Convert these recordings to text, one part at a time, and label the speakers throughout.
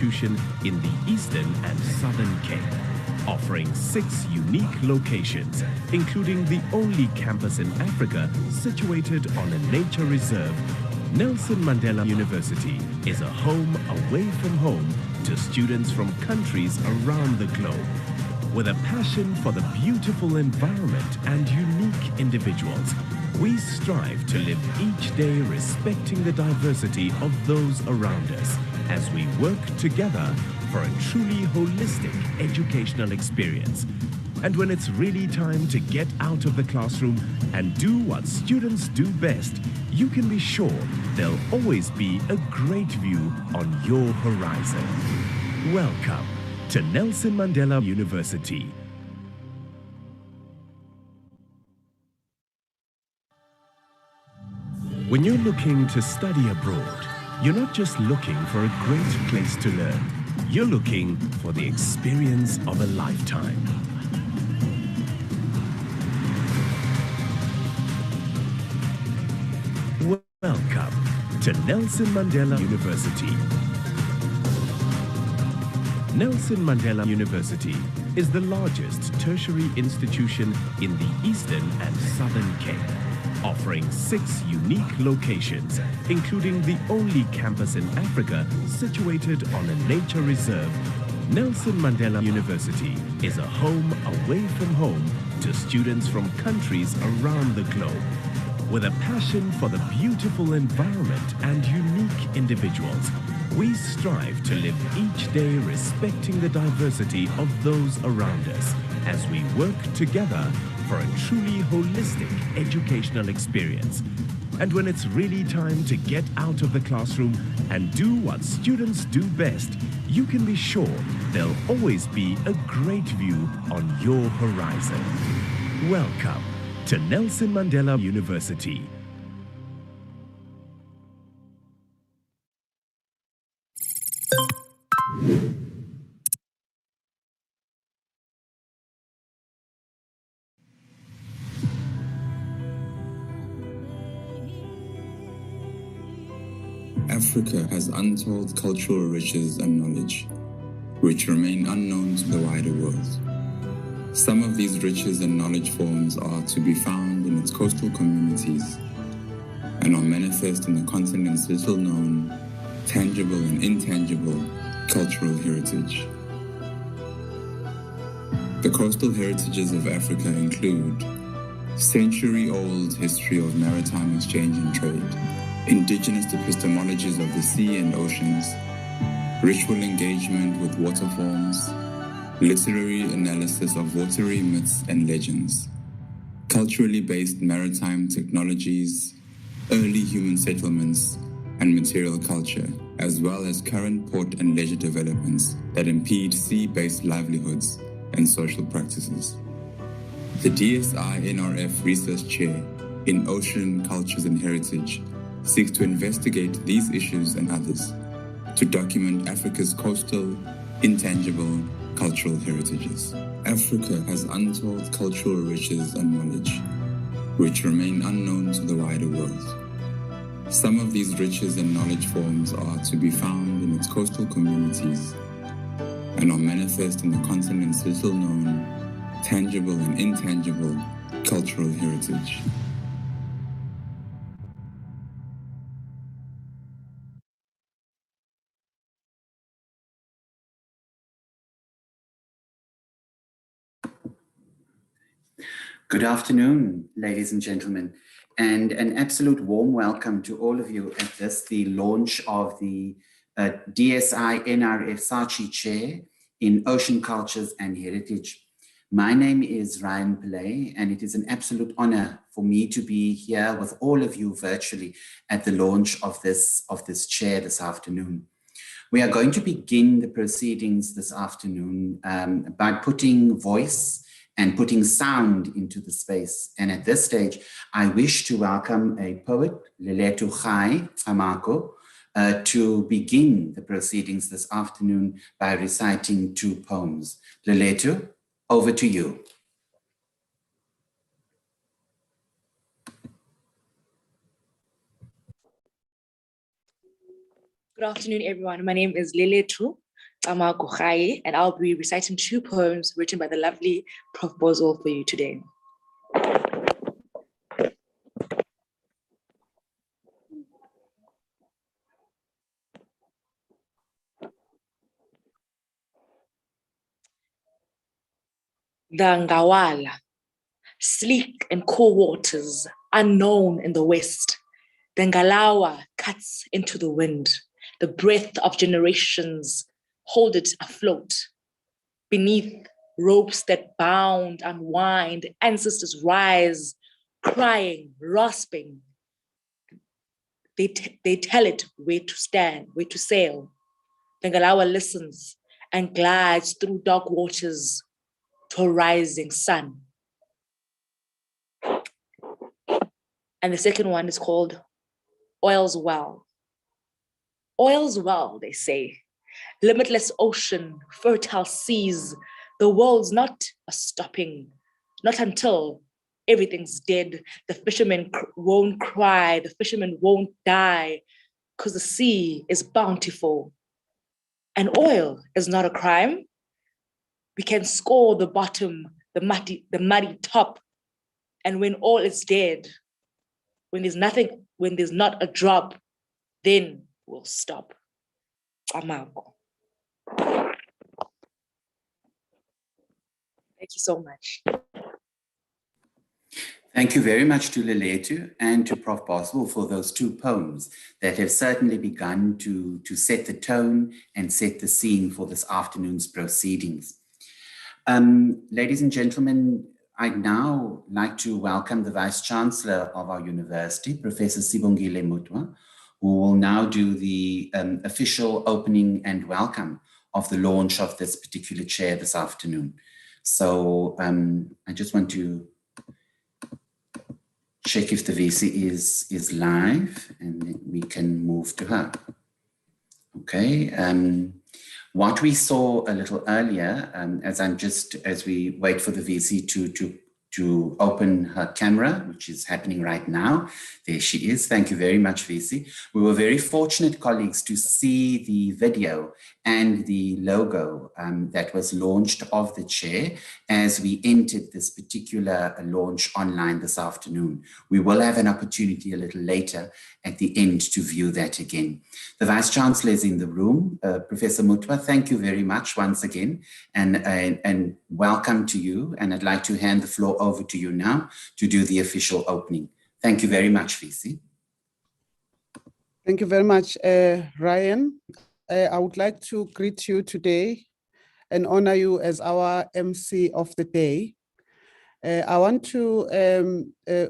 Speaker 1: institution in the Eastern and Southern Cape, offering 6 unique locations, including the only campus in Africa situated on a nature reserve. Nelson Mandela University is a home away from home to students from countries around the globe. With a passion for the beautiful environment and unique individuals, we strive to live each day respecting the diversity of those around us as we work together for a truly holistic educational experience. And when it's really time to get out of the classroom and do what students do best, you can be sure there'll always be a great view on your horizon. Welcome to Nelson Mandela University. When you're looking to study abroad, you're not just looking for a great place to learn. You're looking for the experience of a lifetime. Welcome to Nelson Mandela University. Nelson Mandela University is the largest tertiary institution in the Eastern and Southern Cape, offering 6 unique locations, including the only campus in Africa situated on a nature reserve. Nelson Mandela University is a home away from home to students from countries around the globe. With a passion for the beautiful environment and unique individuals, we strive to live each day respecting the diversity of those around us as we work together for a truly holistic educational experience. And when it's really time to get out of the classroom and do what students do best, you can be sure there'll always be a great view on your horizon. Welcome to Nelson Mandela University.
Speaker 2: Africa has untold cultural riches and knowledge, which remain unknown to the wider world. Some of these riches and knowledge forms are to be found in its coastal communities and are manifest in the continent's little-known, tangible and intangible cultural heritage. The coastal heritages of Africa include century-old history of maritime exchange and trade, indigenous epistemologies of the sea and oceans, ritual engagement with water forms, literary analysis of watery myths and legends, culturally based maritime technologies, early human settlements, and material culture, as well as current port and leisure developments that impede sea-based livelihoods and social practices. The DSI-NRF Research Chair in Ocean Cultures and Heritage seeks to investigate these issues and others, to document Africa's coastal, intangible, cultural heritages. Africa has untold cultural riches and knowledge, which remain unknown to the wider world. Some of these riches and knowledge forms are to be found in its coastal communities and are manifest in the continent's little-known, tangible and intangible cultural heritage.
Speaker 3: Good afternoon, ladies and gentlemen, and an absolute warm welcome to all of you at this, the launch of the DSI-NRF SARCHI Chair in Ocean Cultures and Heritage. My name is Ryan Pillay, and it is an absolute honor for me to be here with all of you virtually at the launch of this chair this afternoon. We are going to begin the proceedings this afternoon by putting voice and putting sound into the space. And at this stage, I wish to welcome a poet, Leletu Chai Amako, to begin the proceedings this afternoon by reciting 2 poems. Leletu, over to you.
Speaker 4: Good afternoon, everyone. My name is Leletu. and I'll be reciting 2 poems written by the lovely Prof. Bosworth for you today. The Ngawala, sleek and cool waters, unknown in the West. The Ngalawa cuts into the wind, the breath of generations hold it afloat. Beneath ropes that bound, unwind, ancestors rise, crying, rasping. They tell it where to stand, where to sail. The Ngalawa listens and glides through dark waters to a rising sun. And the second one is called Oil's Well. Oil's well, they say. Limitless ocean, fertile seas. The world's not a stopping, not until everything's dead. The fishermen won't cry, the fishermen won't die, because the sea is bountiful. And oil is not a crime. We can score the bottom, the muddy top. And when all is dead, when there's nothing, when there's not a drop, then we'll stop. Amago. Thank you so much.
Speaker 3: Thank you very much to Leletu and to Prof. Boswell for those 2 poems that have certainly begun to set the tone and set the scene for this afternoon's proceedings. Ladies and gentlemen, I'd now like to welcome the Vice-Chancellor of our university, Professor Sibongile Mutwa, who will now do the official opening and welcome of the launch of this particular chair this afternoon. So I just want to check if the VC is live and then we can move to her. Okay. What we saw a little earlier, as we wait for the VC to open her camera, which is happening right now. There she is. Thank you very much, VC. We were very fortunate, colleagues, to see the video and the logo that was launched of the chair as we entered this particular launch online this afternoon. We will have an opportunity a little later at the end to view that again. The Vice-Chancellor is in the room. Professor Mutwa, thank you very much once again and welcome to you. And I'd like to hand the floor over to you now to do the official opening. Thank you very much, VC.
Speaker 5: Thank you very much, Ryan. I would like to greet you today and honor you as our MC of the day. I want to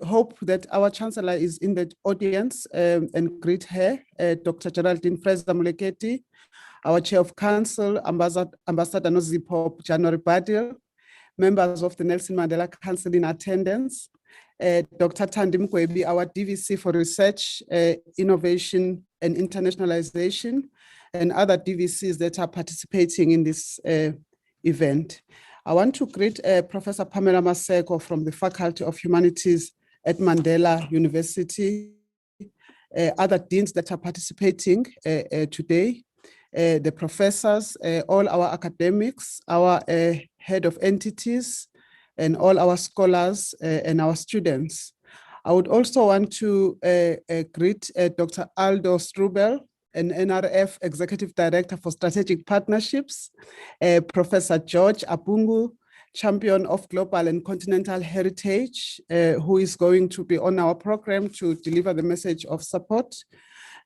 Speaker 5: hope that our Chancellor is in the audience and greet her, Dr. Geraldine Fraser-Muleketi, our Chair of Council, Ambassador Nozipho January-Badil, members of the Nelson Mandela Council in attendance, Dr. Thandi Mgwebi, our DVC for Research, Innovation and Internationalization, and other DVCs that are participating in this event. I want to greet Professor Pamela Maseko from the Faculty of Humanities at Mandela University, other deans that are participating today, the professors, all our academics, our head of entities, and all our scholars and our students. I would also want to greet Dr. Aldo Strubel, an NRF Executive Director for Strategic Partnerships, Professor George Abungu, Champion of Global and Continental Heritage, who is going to be on our program to deliver the message of support.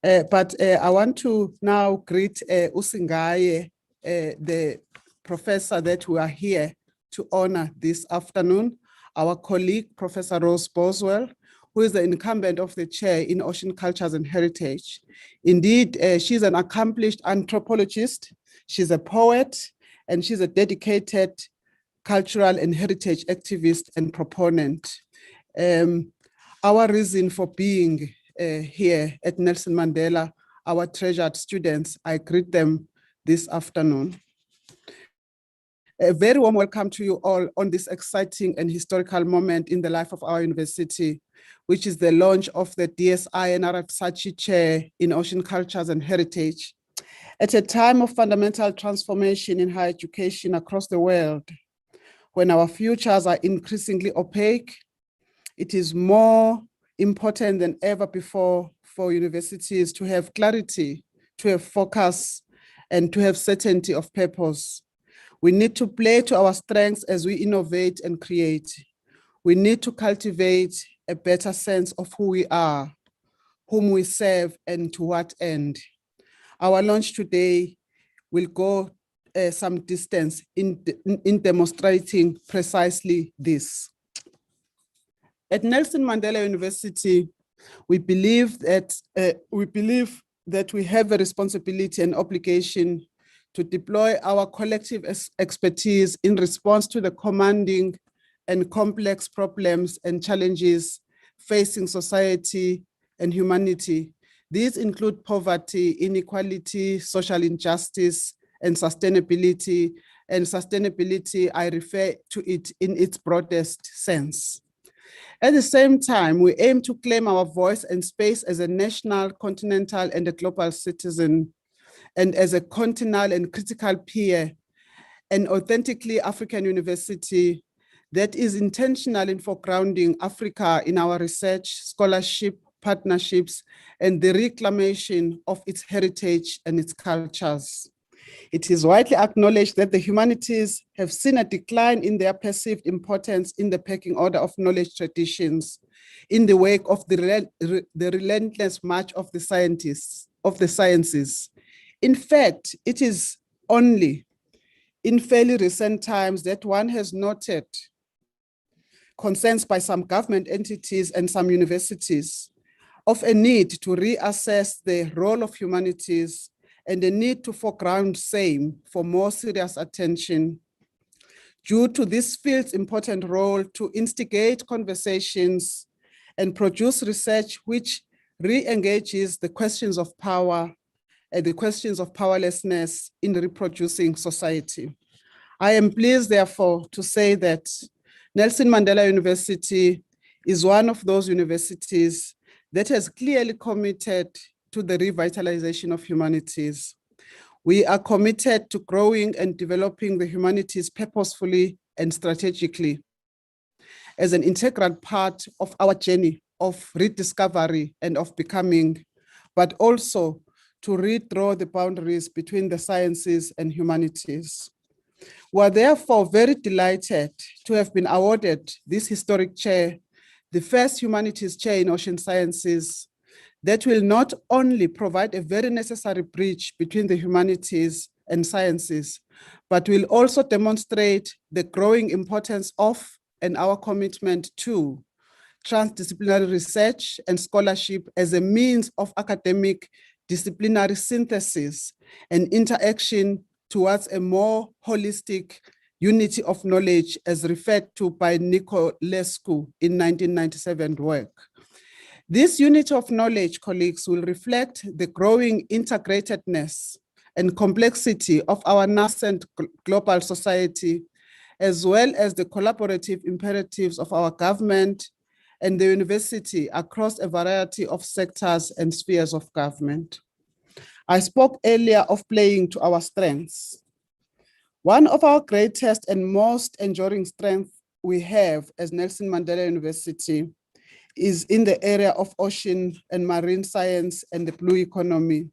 Speaker 5: But I want to now greet Usingaye, the professor that we are here to honor this afternoon, our colleague, Professor Rose Boswell, who is the incumbent of the chair in Ocean Cultures and Heritage. Indeed, she's an accomplished anthropologist, she's a poet, and she's a dedicated cultural and heritage activist and proponent. Our reason for being here at Nelson Mandela, our treasured students, I greet them this afternoon. A very warm welcome to you all on this exciting and historical moment in the life of our university, which is the launch of the DSI-NRF SARCHI Chair in Ocean Cultures and Heritage. At a time of fundamental transformation in higher education across the world, when our futures are increasingly opaque, it is more important than ever before for universities to have clarity, to have focus, and to have certainty of purpose. We need to play to our strengths as we innovate and create. We need to cultivate a better sense of who we are, whom we serve, and to what end. Our launch today will go some distance in demonstrating precisely this. At Nelson Mandela University, we believe that we have a responsibility and obligation to deploy our collective expertise in response to the commanding and complex problems and challenges facing society and humanity. These include poverty, inequality, social injustice, and sustainability. And sustainability, I refer to it in its broadest sense. At the same time, we aim to claim our voice and space as a national, continental, and a global citizen, and as a continental and critical peer, an authentically African university that is intentional in foregrounding Africa in our research, scholarship, partnerships, and the reclamation of its heritage and its cultures. It is widely acknowledged that the humanities have seen a decline in their perceived importance in the pecking order of knowledge traditions in the wake of the relentless march of the sciences. In fact, it is only in fairly recent times that one has noted concerns by some government entities and some universities of a need to reassess the role of humanities and the need to foreground same for more serious attention. Due to this field's important role to instigate conversations and produce research which re-engages the questions of power and the questions of powerlessness in reproducing society. I am pleased, therefore, to say that Nelson Mandela University is one of those universities that has clearly committed to the revitalization of humanities. We are committed to growing and developing the humanities purposefully and strategically as an integral part of our journey of rediscovery and of becoming, but also to redraw the boundaries between the sciences and humanities. We are therefore very delighted to have been awarded this historic chair, the first humanities chair in ocean sciences, that will not only provide a very necessary bridge between the humanities and sciences, but will also demonstrate the growing importance of and our commitment to transdisciplinary research and scholarship as a means of academic disciplinary synthesis and interaction towards a more holistic unity of knowledge as referred to by Nicolescu in 1997 work. This unity of knowledge, colleagues, will reflect the growing integratedness and complexity of our nascent global society, as well as the collaborative imperatives of our government and the university across a variety of sectors and spheres of government. I spoke earlier of playing to our strengths. One of our greatest and most enduring strengths we have as Nelson Mandela University is in the area of ocean and marine science and the blue economy.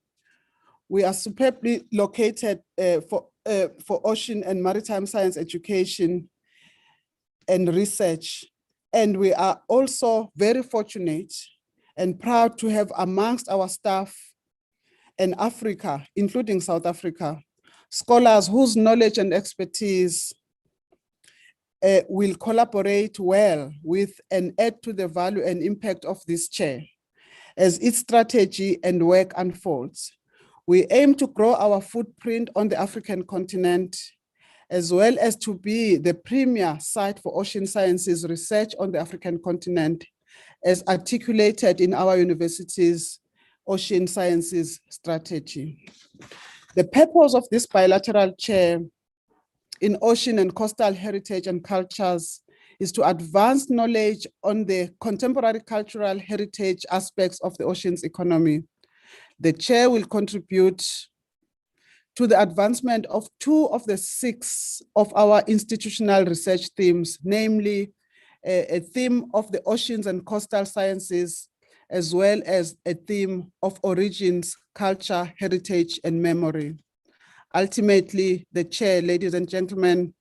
Speaker 5: We are superbly located for ocean and maritime science education and research. And we are also very fortunate and proud to have amongst our staff in Africa, including South Africa, scholars whose knowledge and expertise will collaborate well with and add to the value and impact of this chair as its strategy and work unfolds. We aim to grow our footprint on the African continent, as well as to be the premier site for ocean sciences research on the African continent, as articulated in our university's ocean sciences strategy. The purpose of this bilateral chair in ocean and coastal heritage and cultures is to advance knowledge on the contemporary cultural heritage aspects of the ocean's economy. The chair will contribute to the advancement of 2 of the 6 of our institutional research themes, namely a theme of the oceans and coastal sciences, as well as a theme of origins, culture, heritage, and memory. Ultimately, the chair, ladies and gentlemen,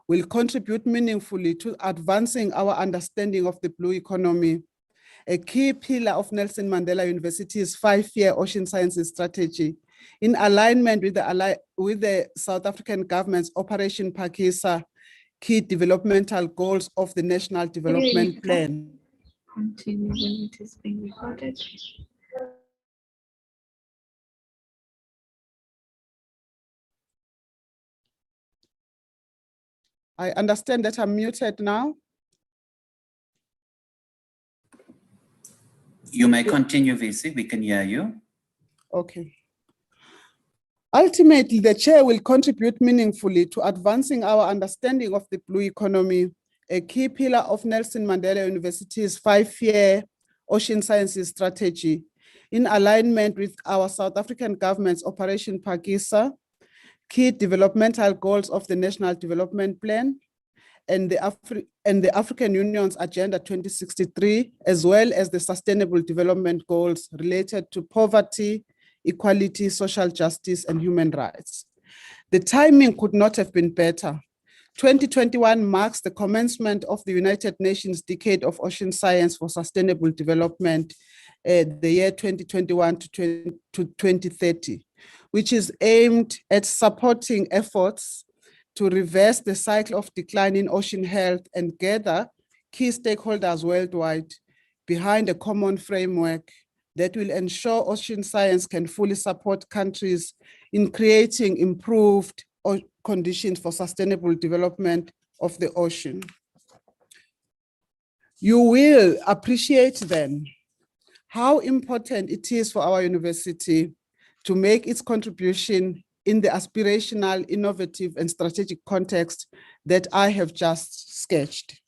Speaker 5: will contribute meaningfully to advancing our understanding of the blue economy, a key pillar of Nelson Mandela University's 5-year ocean sciences strategy, in alignment with the South African government's Operation Phakisa key developmental goals of the National Development Plan.
Speaker 6: Continue when it is being recorded.
Speaker 5: I understand that I'm muted now.
Speaker 3: You may continue, VC. We can hear you.
Speaker 5: Okay. Ultimately, the chair will contribute meaningfully to advancing our understanding of the blue economy, a key pillar of Nelson Mandela University's 5-year ocean sciences strategy, in alignment with our South African government's Operation Phakisa, key developmental goals of the National Development Plan, and the African Union's Agenda 2063, as well as the Sustainable Development Goals related to poverty, equality, social justice, and human rights. The timing could not have been better. 2021 marks the commencement of the United Nations Decade of Ocean Science for Sustainable Development, the year 2021 to 2030, which is aimed at supporting efforts to reverse the cycle of decline in ocean health and gather key stakeholders worldwide behind a common framework that will ensure ocean science can fully support countries in creating improved conditions for sustainable development of the ocean. You will appreciate then how important it is for our university to make its contribution in the aspirational, innovative, and strategic context that I have just sketched.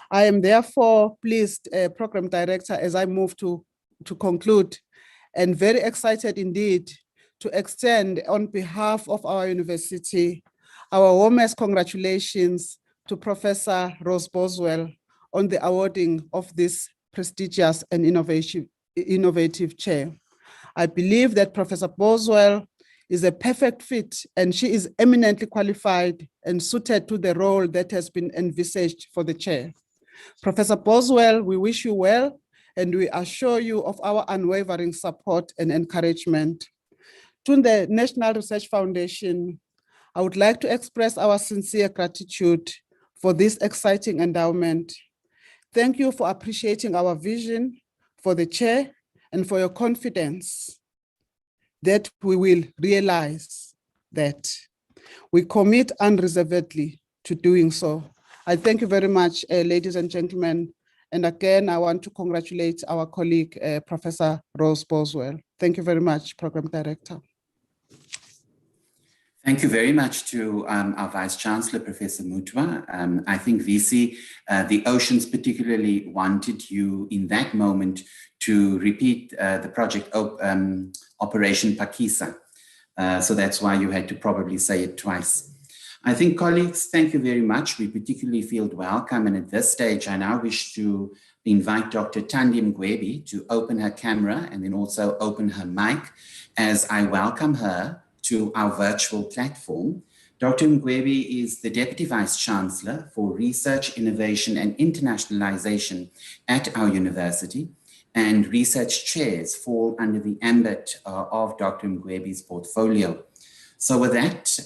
Speaker 5: I am therefore pleased, Program Director, as I move to conclude, and very excited indeed to extend on behalf of our university our warmest congratulations to Professor Rose Boswell on the awarding of this prestigious and innovative chair. I believe that Professor Boswell is a perfect fit, and she is eminently qualified and suited to the role that has been envisaged for the chair. Professor Boswell, we wish you well, and we assure you of our unwavering support and encouragement. To the National Research Foundation, I would like to express our sincere gratitude for this exciting endowment. Thank you for appreciating our vision for the chair and for your confidence that we will realize that. We commit unreservedly to doing so. I thank you very much, ladies and gentlemen. And again, I want to congratulate our colleague, Professor Rose Boswell. Thank you very much, Program Director.
Speaker 3: Thank you very much to our Vice Chancellor, Professor Mutwa. I think VC, the Oceans particularly wanted you in that moment to repeat the project Operation Phakisa. So that's why you had to probably say it twice. I think, colleagues, thank you very much. We particularly feel welcome. And at this stage, I now wish to invite Dr. Thandi Mgwebi to open her camera and then also open her mic as I welcome her to our virtual platform. Dr. Mgwebi is the Deputy Vice Chancellor for Research, Innovation and Internationalization at our university, and research chairs fall under the ambit of Dr. Mgwebi's portfolio. So with that,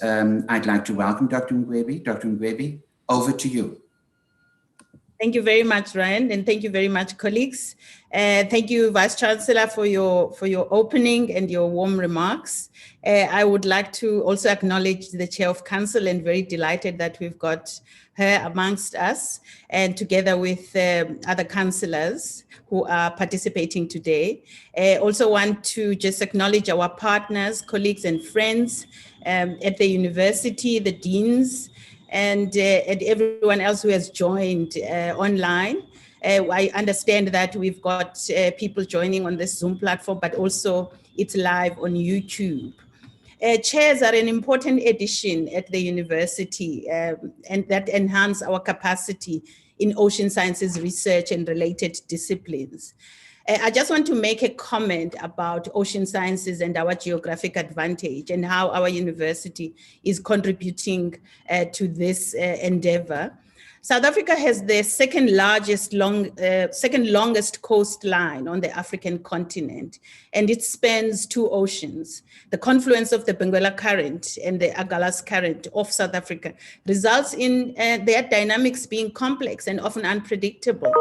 Speaker 3: I'd like to welcome Dr. Mgwebi. Dr. Mgwebi, over to you.
Speaker 7: Thank you very much, Ryan, and thank you very much, colleagues. Thank you, Vice Chancellor, for your opening and your warm remarks. I would like to also acknowledge the Chair of Council, and very delighted that we've got her amongst us, and together with other councillors who are participating today. Also want to just acknowledge our partners, colleagues and friends at the university, the deans, and everyone else who has joined online. I understand that we've got people joining on this Zoom platform, but also it's live on YouTube. Chairs are an important addition at the university and that enhance our capacity in ocean sciences research and related disciplines. I just want to make a comment about ocean sciences and our geographic advantage and how our university is contributing to this endeavor. South Africa has the second longest coastline on the African continent, and it spans two oceans. The confluence of the Benguela Current and the Agulhas Current of South Africa results in their dynamics being complex and often unpredictable,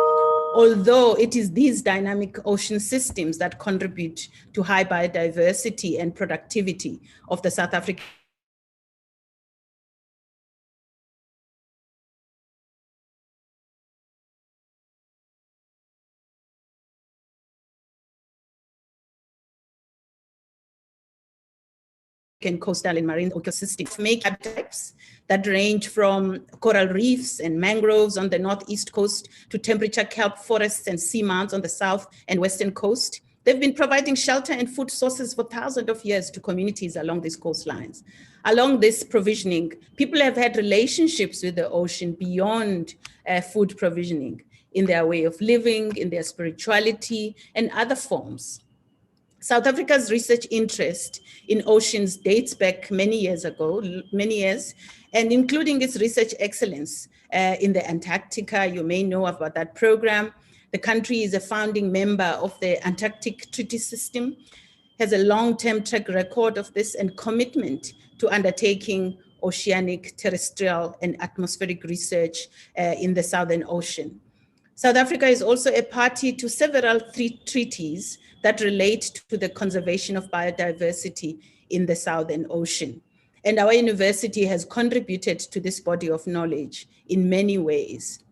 Speaker 7: although it is these dynamic ocean systems that contribute to high biodiversity and productivity of the South African coastal and marine ecosystems. Make types that range from coral reefs and mangroves on the northeast coast to temperature kelp forests and seamounts on the south and western coast. They've been providing shelter and food sources for thousands of years to communities along these coastlines. Along this provisioning, people have had relationships with the ocean beyond food provisioning in their way of living, in their spirituality, and other forms. South Africa's research interest in oceans dates back many years, and including its research excellence in the Antarctica. You may know about that program. The country is a founding member of the Antarctic Treaty System, has a long-term track record of this and commitment to undertaking oceanic, terrestrial, and atmospheric research in the Southern Ocean. South Africa is also a party to several treaties that relate to the conservation of biodiversity in the Southern Ocean. And our university has contributed to this body of knowledge in many ways.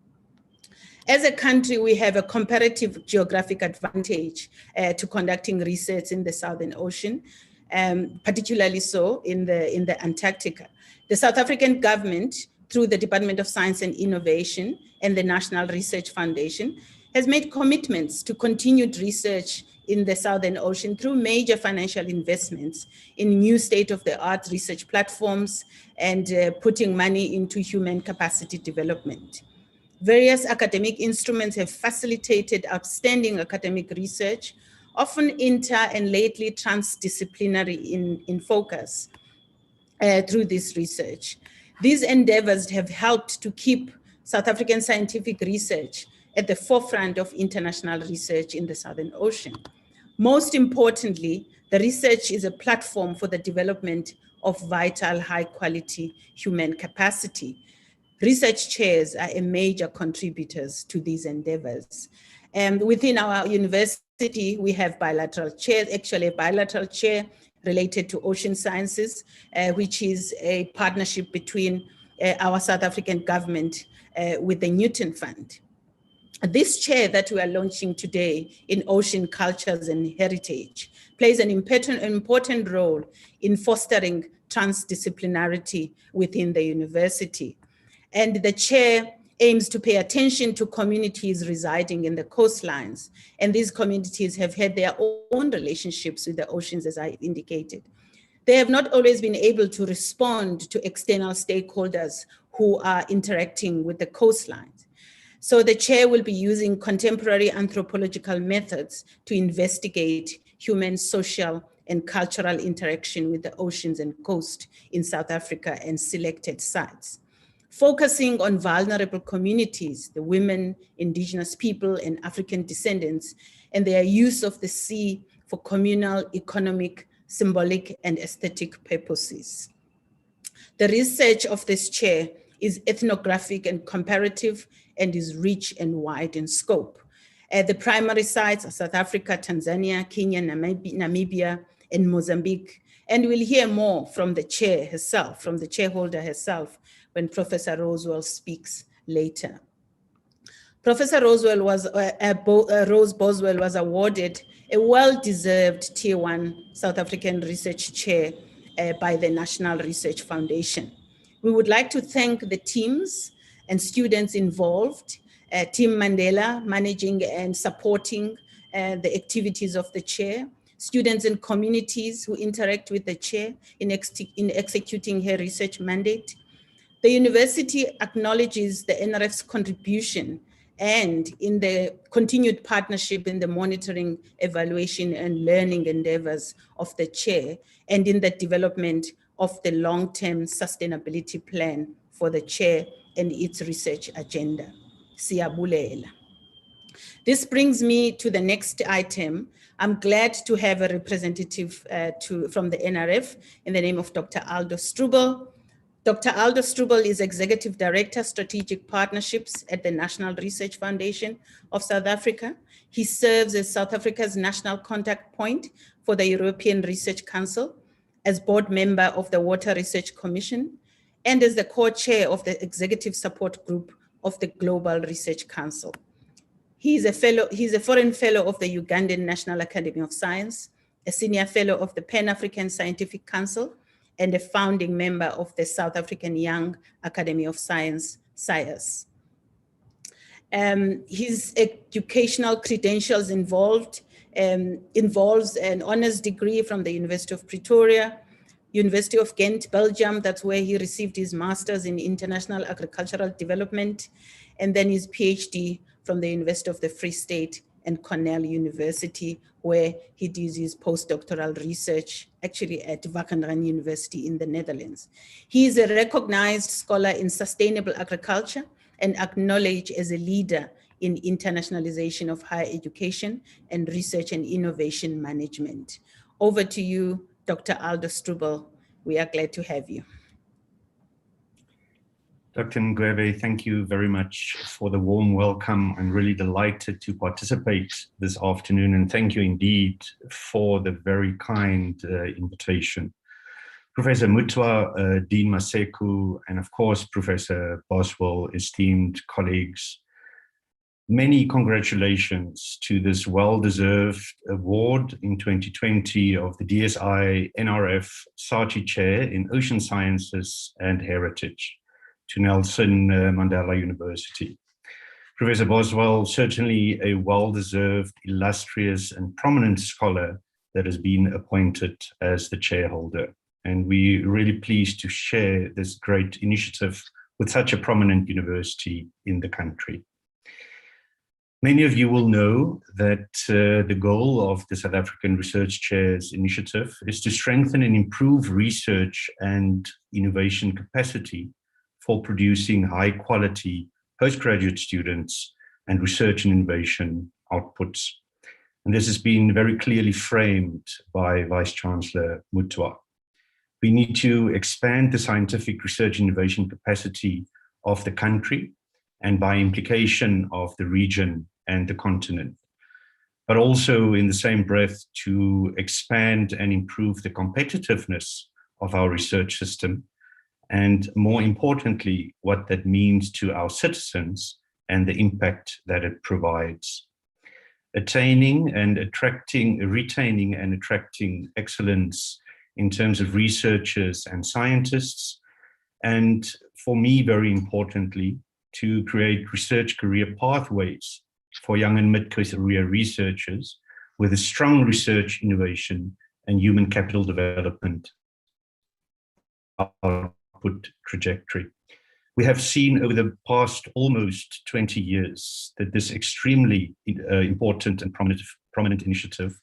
Speaker 7: As a country, we have a comparative geographic advantage to conducting research in the Southern Ocean, particularly so in the Antarctica. The South African government, through the Department of Science and Innovation and the National Research Foundation, has made commitments to continued research in the Southern Ocean through major financial investments in new state-of-the-art research platforms and putting money into human capacity development. Various academic instruments have facilitated outstanding academic research, often inter and lately transdisciplinary in focus through this research. These endeavors have helped to keep South African scientific research at the forefront of international research in the Southern Ocean. Most importantly, the research is a platform for the development of vital, high-quality human capacity. Research chairs are a major contributors to these endeavors. And within our university, we have bilateral chairs, actually a bilateral chair related to ocean sciences, which is a partnership between our South African government with the Newton Fund. This chair that we are launching today in Ocean Cultures and Heritage plays an important role in fostering transdisciplinarity within the university. And the chair aims to pay attention to communities residing in the coastlines. And these communities have had their own relationships with the oceans, as I indicated. They have not always been able to respond to external stakeholders who are interacting with the coastlines. So the chair will be using contemporary anthropological methods to investigate human, social, and cultural interaction with the oceans and coast in South Africa and selected sites. Focusing on vulnerable communities, the women, indigenous people, and African descendants, and their use of the sea for communal, economic, symbolic, and aesthetic purposes. The research of this chair is ethnographic and comparative and is rich and wide in scope. The primary sites are South Africa, Tanzania, Kenya, Namibia, and Mozambique. And we'll hear more from the chair herself, from the chairholder herself, when Professor Rosewell speaks later. Professor Rosewell Rose Boswell was awarded a well-deserved Tier 1 South African Research Chair by the National Research Foundation. We would like to thank the teams and students involved, Team Mandela managing and supporting the activities of the chair, students and communities who interact with the chair in executing her research mandate. The university acknowledges the NRF's contribution and in the continued partnership in the monitoring, evaluation, and learning endeavors of the chair, and in the development of the long-term sustainability plan for the chair and its research agenda. Siyabulela. This brings me to the next item. I'm glad to have a representative from the NRF in the name of Dr. Aldo Strubel. Dr. Aldo Strubel is Executive Director, Strategic Partnerships at the National Research Foundation of South Africa. He serves as South Africa's national contact point for the European Research Council, as board member of the Water Research Commission, and as the co-chair of the Executive Support Group of the Global Research Council. He's a foreign fellow of the Ugandan National Academy of Science, a senior fellow of the Pan-African Scientific Council, and a founding member of the South African Young Academy of Science, SAIS. His educational credentials involves an honors degree from the University of Pretoria, University of Ghent, Belgium, that's where he received his master's in international agricultural development, and then his PhD from the University of the Free State and Cornell University, where he does his postdoctoral research, actually at Wageningen University in the Netherlands. He is a recognized scholar in sustainable agriculture and acknowledged as a leader in internationalization of higher education and research and innovation management. Over to you, Dr. Aldo Strubel. We are glad to have you.
Speaker 8: Dr. Ngwebe, thank you very much for the warm welcome. I'm really delighted to participate this afternoon, and thank you indeed for the very kind invitation. Professor Mutwa, Dean Maseku, and of course, Professor Bosworth, esteemed colleagues, many congratulations to this well-deserved award in 2020 of the DSI-NRF SARCHI Chair in Ocean Sciences and Heritage to Nelson Mandela University. Professor Boswell, certainly a well-deserved, illustrious, and prominent scholar that has been appointed as the chairholder. And we're really pleased to share this great initiative with such a prominent university in the country. Many of you will know that the goal of the South African Research Chairs Initiative is to strengthen and improve research and innovation capacity for producing high quality postgraduate students and research and innovation outputs. And this has been very clearly framed by Vice Chancellor Mutwa. We need to expand the scientific research and innovation capacity of the country and by implication of the region and the continent, but also in the same breath to expand and improve the competitiveness of our research system, and more importantly, what that means to our citizens and the impact that it provides. Retaining and attracting excellence in terms of researchers and scientists, and for me, very importantly, to create research career pathways for young and mid-career researchers with a strong research, innovation, and human capital development output trajectory. We have seen over the past almost 20 years that this extremely important and prominent initiative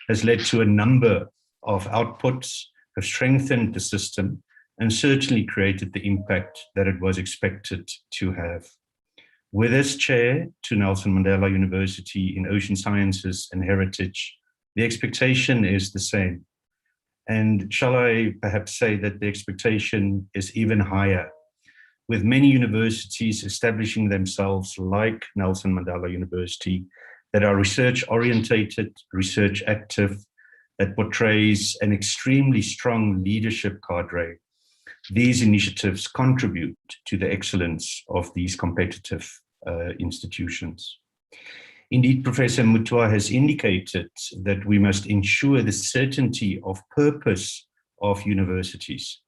Speaker 8: has led to a number of outputs, have strengthened the system, and certainly created the impact that it was expected to have. With this chair to Nelson Mandela University in Ocean Sciences and Heritage, the expectation is the same. And shall I perhaps say that the expectation is even higher, with many universities establishing themselves like Nelson Mandela University that are research-orientated, research active, that portrays an extremely strong leadership cadre. These initiatives contribute to the excellence of these competitive institutions. Indeed, Professor Mutwa has indicated that we must ensure the certainty of purpose of universities,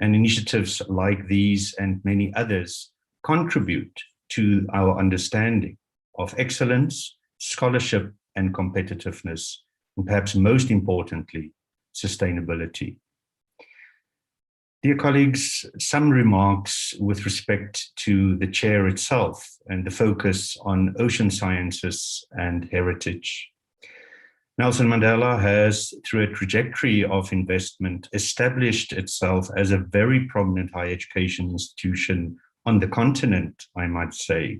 Speaker 8: and initiatives like these and many others contribute to our understanding of excellence, scholarship, and competitiveness and perhaps most importantly, sustainability. Dear colleagues, some remarks with respect to the chair itself and the focus on ocean sciences and heritage. Nelson Mandela has, through a trajectory of investment, established itself as a very prominent higher education institution on the continent, I might say,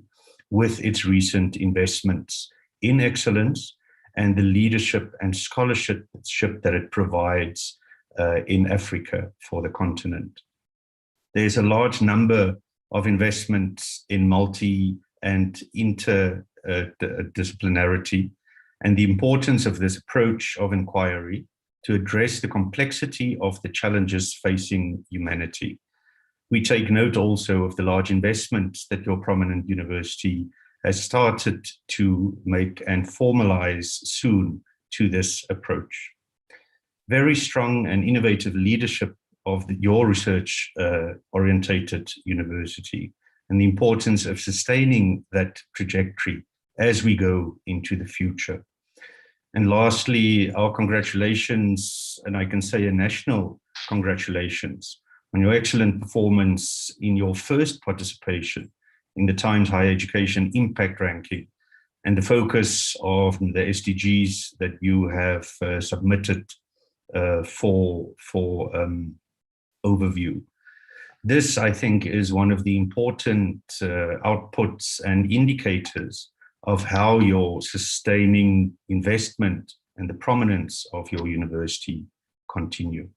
Speaker 8: with its recent investments in excellence and the leadership and scholarship that it provides in Africa for the continent. There's a large number of investments in multi and interdisciplinarity, and the importance of this approach of inquiry to address the complexity of the challenges facing humanity. We take note also of the large investments that your prominent university has started to make and formalize soon to this approach. Very strong and innovative leadership of your research-orientated university, and the importance of sustaining that trajectory as we go into the future. And lastly, our congratulations, and I can say a national congratulations on your excellent performance in your first participation in the Times Higher Education Impact Ranking and the focus of the SDGs that you have submitted for overview. This, I think, is one of the important outputs and indicators of how your sustaining investment and the prominence of your university continue.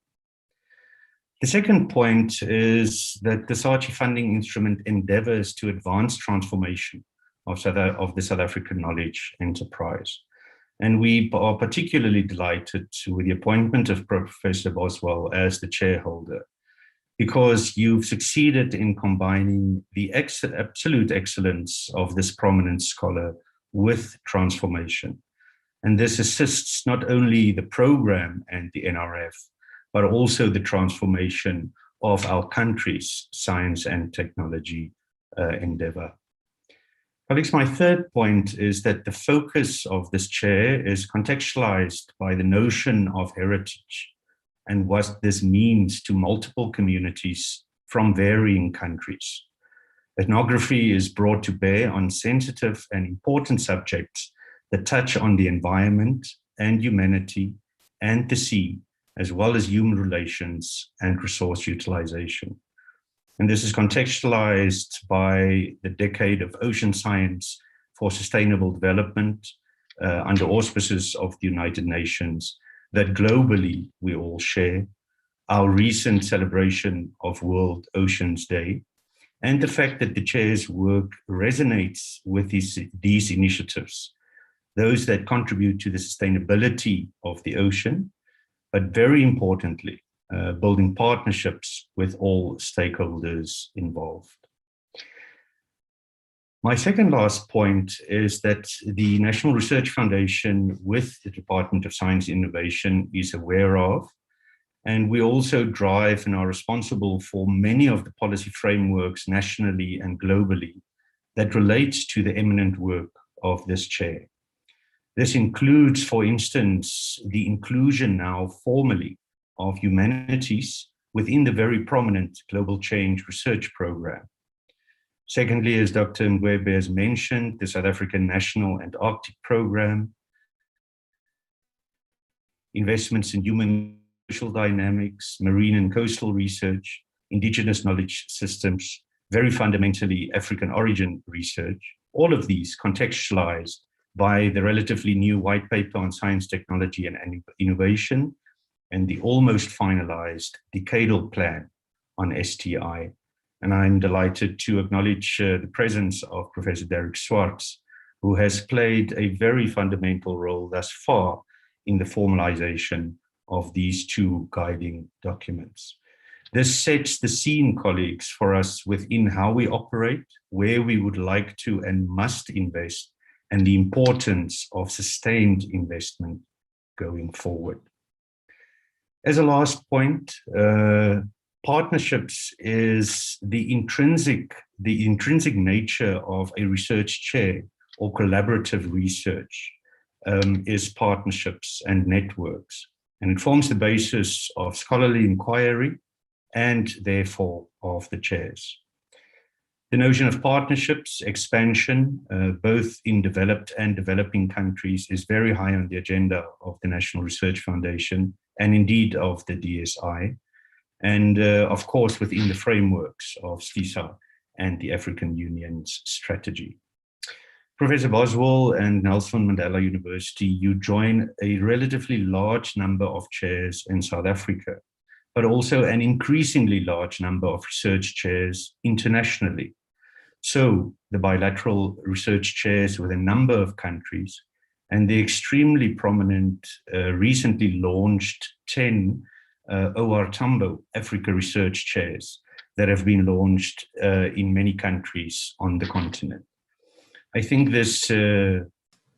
Speaker 8: The second point is that the SARCHI funding instrument endeavors to advance transformation of the South African knowledge enterprise. And we are particularly delighted with the appointment of Professor Bosworth as the chairholder, because you've succeeded in combining the absolute excellence of this prominent scholar with transformation. And this assists not only the program and the NRF, but also the transformation of our country's science and technology endeavor. Colleagues, my third point is that the focus of this chair is contextualized by the notion of heritage and what this means to multiple communities from varying countries. Ethnography is brought to bear on sensitive and important subjects that touch on the environment and humanity and the sea, as well as human relations and resource utilization. And this is contextualized by the decade of ocean science for sustainable development under auspices of the United Nations that globally we all share, our recent celebration of World Oceans Day, and the fact that the chair's work resonates with these initiatives, those that contribute to the sustainability of the ocean, but very importantly, building partnerships with all stakeholders involved. My second last point is that the National Research Foundation with the Department of Science and Innovation is aware of, and we also drive and are responsible for many of the policy frameworks nationally and globally that relates to the eminent work of this chair. This includes, for instance, the inclusion now formally of humanities within the very prominent Global Change Research Program. Secondly, as Dr. Ngwebe has mentioned, the South African National and Arctic Program, investments in human social dynamics, marine and coastal research, indigenous knowledge systems, very fundamentally African origin research, all of these contextualized by the relatively new white paper on science, technology, and innovation, and the almost finalized decadal plan on STI. And I'm delighted to acknowledge the presence of Professor Derek Swartz, who has played a very fundamental role thus far in the formalization of these two guiding documents. This sets the scene, colleagues, for us within how we operate, where we would like to and must invest, and the importance of sustained investment going forward. As a last point, partnerships is the intrinsic nature of a research chair or collaborative research. is partnerships and networks, and it forms the basis of scholarly inquiry and therefore of the chairs. The notion of partnerships, expansion, both in developed and developing countries, is very high on the agenda of the National Research Foundation and indeed of the DSI, and of course within the frameworks of STISA and the African Union's strategy. Professor Boswell and Nelson Mandela University, you join a relatively large number of chairs in South Africa, but also an increasingly large number of research chairs internationally. So the bilateral research chairs with a number of countries and the extremely prominent recently launched 10 OR Tambo Africa research chairs that have been launched in many countries on the continent. I think this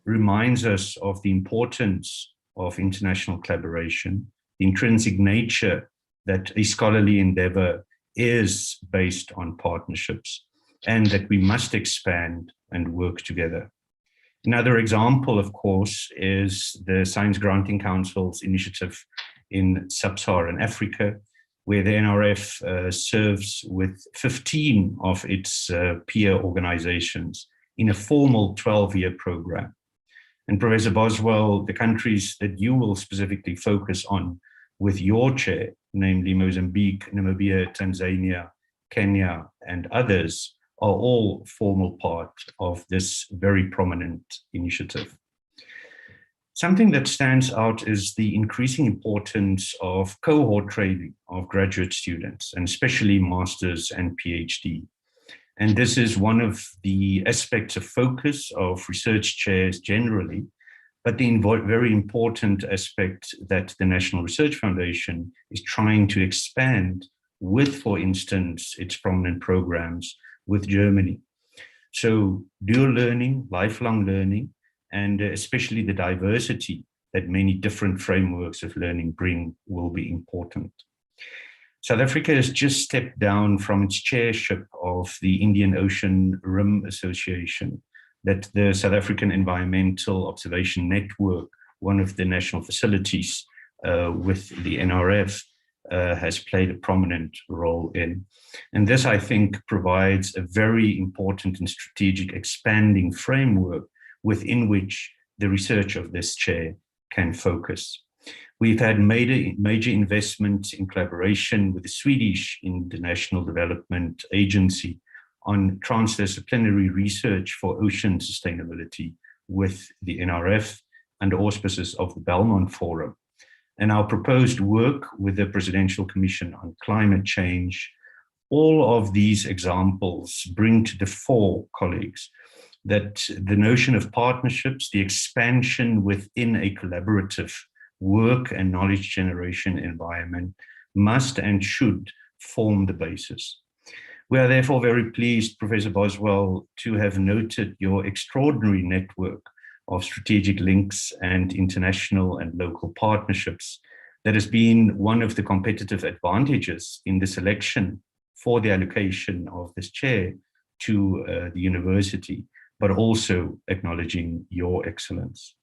Speaker 8: reminds us of the importance of international collaboration, the intrinsic nature that a scholarly endeavor is based on partnerships, and that we must expand and work together. Another example, of course, is the Science Granting Council's initiative in Sub-Saharan Africa, where the NRF serves with 15 of its peer organizations in a formal 12-year program. And Professor Boswell, the countries that you will specifically focus on with your chair, namely Mozambique, Namibia, Tanzania, Kenya, and others, are all formal part of this very prominent initiative. Something that stands out is the increasing importance of cohort training of graduate students, and especially masters and PhD. And this is one of the aspects of focus of research chairs generally, but the very important aspect that the National Research Foundation is trying to expand with, for instance, its prominent programs with Germany. So dual learning, lifelong learning, and especially the diversity that many different frameworks of learning bring will be important. South Africa has just stepped down from its chairship of the Indian Ocean Rim Association, that the South African Environmental Observation Network, one of the national facilities with the NRF, has played a prominent role in. And this, I think, provides a very important and strategic expanding framework within which the research of this chair can focus. We've had major investments in collaboration with the Swedish International Development Agency on transdisciplinary research for ocean sustainability with the NRF under auspices of the Belmont Forum. And our proposed work with the Presidential Commission on Climate Change. All of these examples bring to the fore, colleagues, that the notion of partnerships, the expansion within a collaborative work and knowledge generation environment must and should form the basis. We are therefore very pleased, Professor Boswell, to have noted your extraordinary network of strategic links and international and local partnerships that has been one of the competitive advantages in the selection for the allocation of this chair to the university, but also acknowledging your excellence.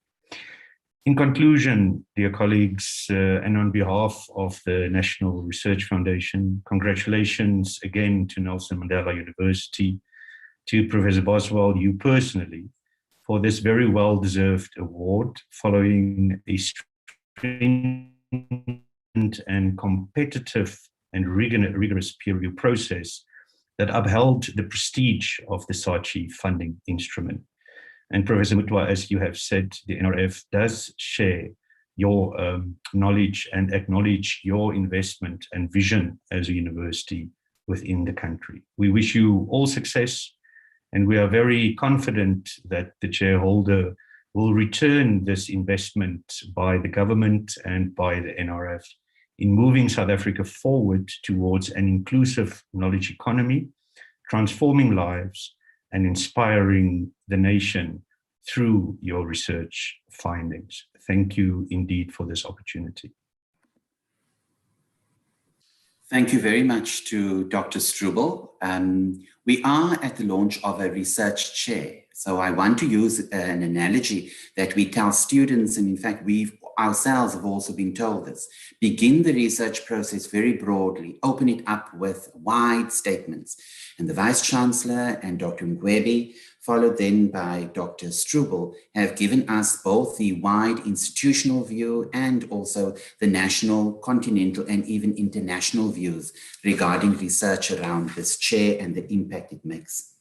Speaker 8: In conclusion, dear colleagues, and on behalf of the National Research Foundation, congratulations again to Nelson Mandela University, to Professor Boswell, you personally, for this very well-deserved award following a stringent and competitive and rigorous peer review process that upheld the prestige of the SARCHI funding instrument. And Professor Mutwa, as you have said, the NRF does share your knowledge and acknowledge your investment and vision as a university within the country. We wish you all success, and we are very confident that the chairholder will return this investment by the government and by the NRF in moving South Africa forward towards an inclusive knowledge economy, transforming lives and inspiring the nation through your research findings. Thank you indeed for this opportunity.
Speaker 3: Thank you very much to Dr. Struble. We are at the launch of a research chair. So I want to use an analogy that we tell students, and in fact, we ourselves have also been told this. Begin the research process very broadly, open it up with wide statements. And the Vice-Chancellor and Dr. Ngwebi, followed then by Dr. Struble, have given us both the wide institutional view and also the national, continental, and even international views regarding research around this chair and the impact it makes.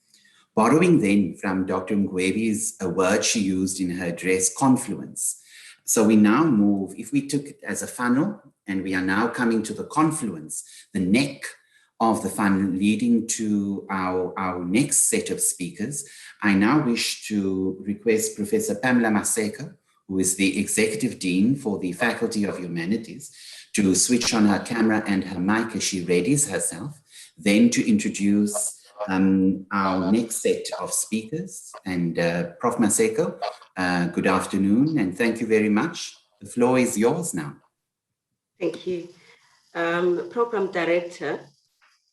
Speaker 3: Borrowing then from Dr. Ngwebi's a word she used in her address, confluence. So we now move, if we took it as a funnel, and we are now coming to the confluence, the neck of the funnel leading to our next set of speakers, I now wish to request Professor Pamela Maseko, who is the Executive Dean for the Faculty of Humanities, to switch on her camera and her mic as she readies herself, then to introduce our next set of speakers. And Prof. Maseko, good afternoon, and thank you very much. The floor is yours now.
Speaker 9: Thank you. Program Director,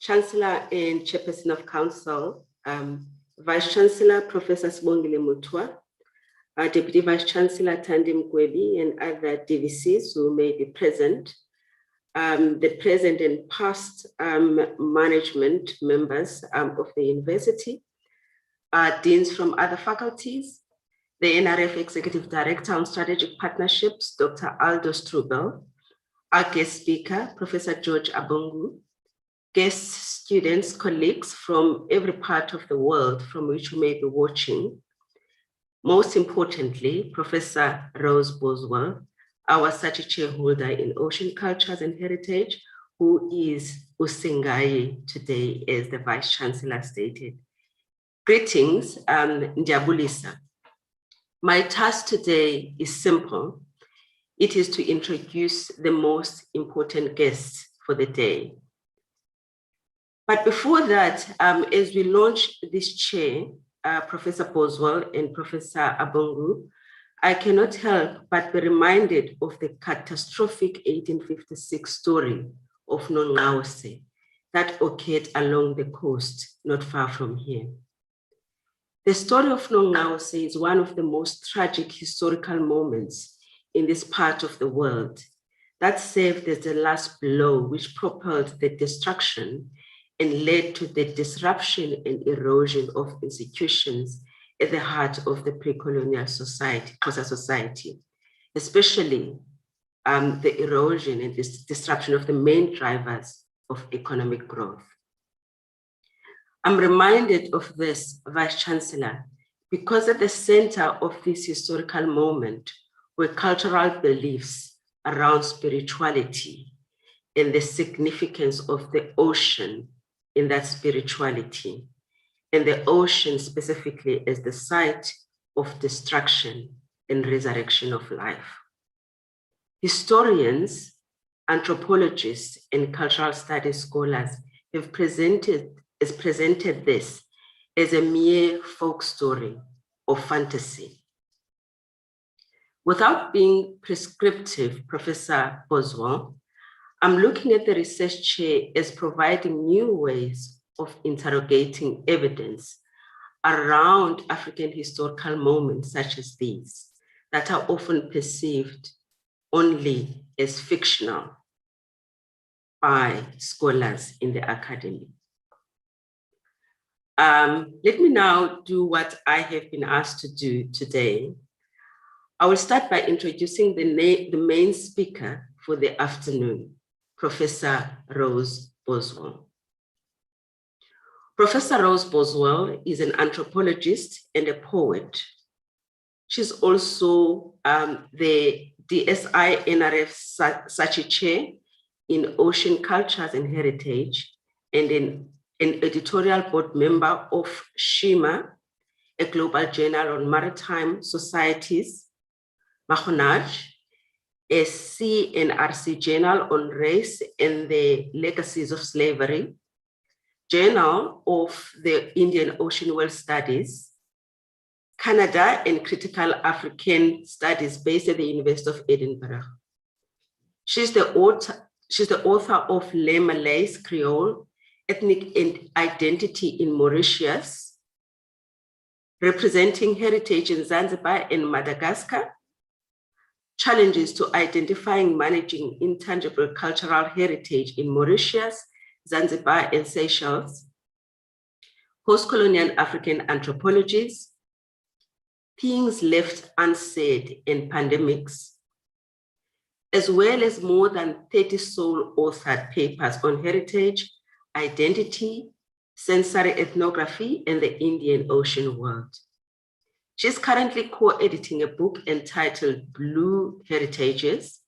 Speaker 9: Chancellor and Chairperson of Council, Vice-Chancellor Professor Sibongile Mutwa, Deputy Vice-Chancellor Thandi Ngwebi, and other DVCs who may be present, the present and past management members of the university, deans from other faculties, the NRF Executive Director on Strategic Partnerships, Dr. Aldo Struble, our guest speaker, Professor George Abongu, guest students, colleagues from every part of the world from which you may be watching. Most importantly, Professor Rose Bosworth, our SARCHI chairholder in Ocean Cultures and Heritage, who is Usengayi today, as the Vice-Chancellor stated. Greetings, Njabulisa. My task today is simple. It is to introduce the most important guests for the day. But before that, as we launch this chair, Professor Boswell and Professor Abongu, I cannot help but be reminded of the catastrophic 1856 story of Nongqawuse that occurred along the coast, not far from here. The story of Nongqawuse is one of the most tragic historical moments in this part of the world that served as the last blow which propelled the destruction and led to the disruption and erosion of institutions at the heart of the pre-colonial society, Xhosa society, especially the erosion and this disruption of the main drivers of economic growth. I'm reminded of this, Vice-Chancellor, because at the center of this historical moment were cultural beliefs around spirituality and the significance of the ocean in that spirituality, and the ocean specifically as the site of destruction and resurrection of life. Historians, anthropologists, and cultural studies scholars have presented this as a mere folk story or fantasy. Without being prescriptive, Professor Boswell, I'm looking at the research chair as providing new ways of interrogating evidence around African historical moments such as these that are often perceived only as fictional by scholars in the academy. Let me now do what I have been asked to do today. I will start by introducing the main speaker for the afternoon, Professor Rose Boswell. Professor Rose Boswell is an anthropologist and a poet. She's also the DSI-NRF SARCHI Chair in Ocean Cultures and Heritage, and an editorial board member of SHIMA, a global journal on maritime societies, Mahonaj, a CNRC journal on race and the legacies of slavery, Journal of the Indian Ocean World Studies, Canada and Critical African Studies based at the University of Edinburgh. She's the author She's the author of Les Malays Creole, Ethnic Identity in Mauritius, Representing Heritage in Zanzibar and Madagascar, Challenges to Identifying Managing Intangible Cultural Heritage in Mauritius, Zanzibar and Seychelles, Post-Colonial African Anthropologies, Things Left Unsaid in Pandemics, as well as more than 30 sole authored papers on heritage, identity, sensory ethnography, and the Indian Ocean world. She's currently co-editing a book entitled Blue Heritages,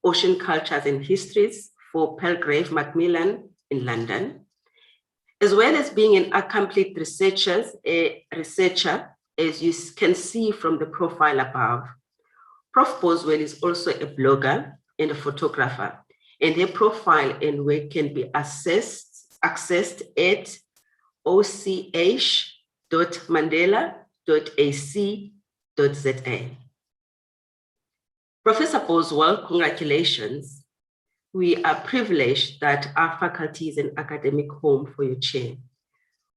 Speaker 9: Ocean Cultures and Histories for Palgrave Macmillan in London, as well as being an accomplished researcher, as you can see from the profile above. Prof. Boswell is also a blogger and a photographer, and her profile and work can be accessed at och.mandela.ac.za. Professor Boswell, congratulations. We are privileged that our faculty is an academic home for your chair.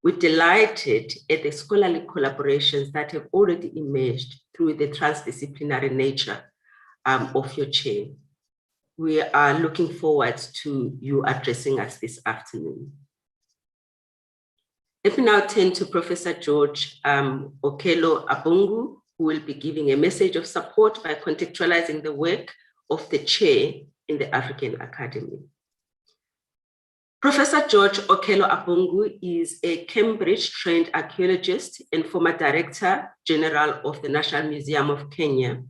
Speaker 9: We're delighted at the scholarly collaborations that have already emerged through the transdisciplinary nature of your chair. We are looking forward to you addressing us this afternoon. Let me now turn to Professor George Okello Abungu, who will be giving a message of support by contextualizing the work of the chair in the African Academy. Professor George Okello Abungu is a Cambridge-trained archaeologist and former Director General of the National Museum of Kenya.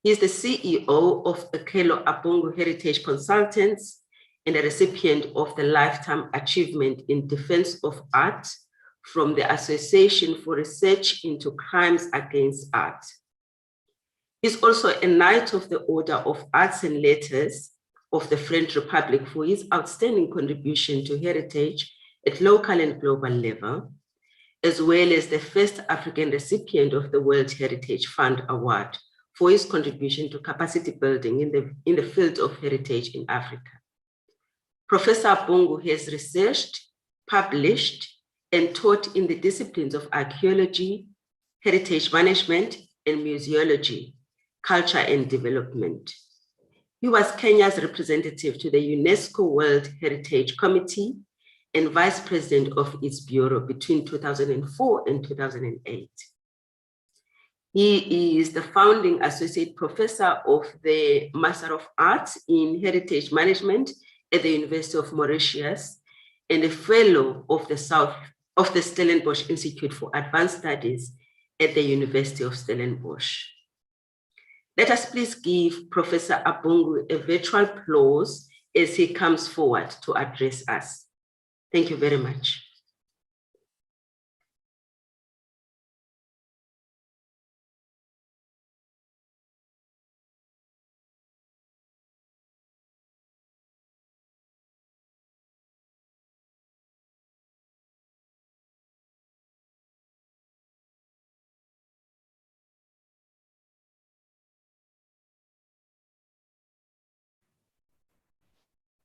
Speaker 9: He is the CEO of Okello Abungu Heritage Consultants and a recipient of the Lifetime Achievement in Defense of Art from the Association for Research into Crimes Against Art. He's also a Knight of the Order of Arts and Letters of the French Republic for his outstanding contribution to heritage at local and global level, as well as the first African recipient of the World Heritage Fund Award for his contribution to capacity building in the field of heritage in Africa. Professor Abungu has researched, published, and taught in the disciplines of archaeology, heritage management, and museology, culture and development. He was Kenya's representative to the UNESCO World Heritage Committee and vice president of its bureau between 2004 and 2008. He is the founding associate professor of the Master of Arts in Heritage Management at the University of Mauritius and a fellow of the Stellenbosch Institute for Advanced Studies at the University of Stellenbosch. Let us please give Professor Abungu a virtual applause as he comes forward to address us. Thank you very much.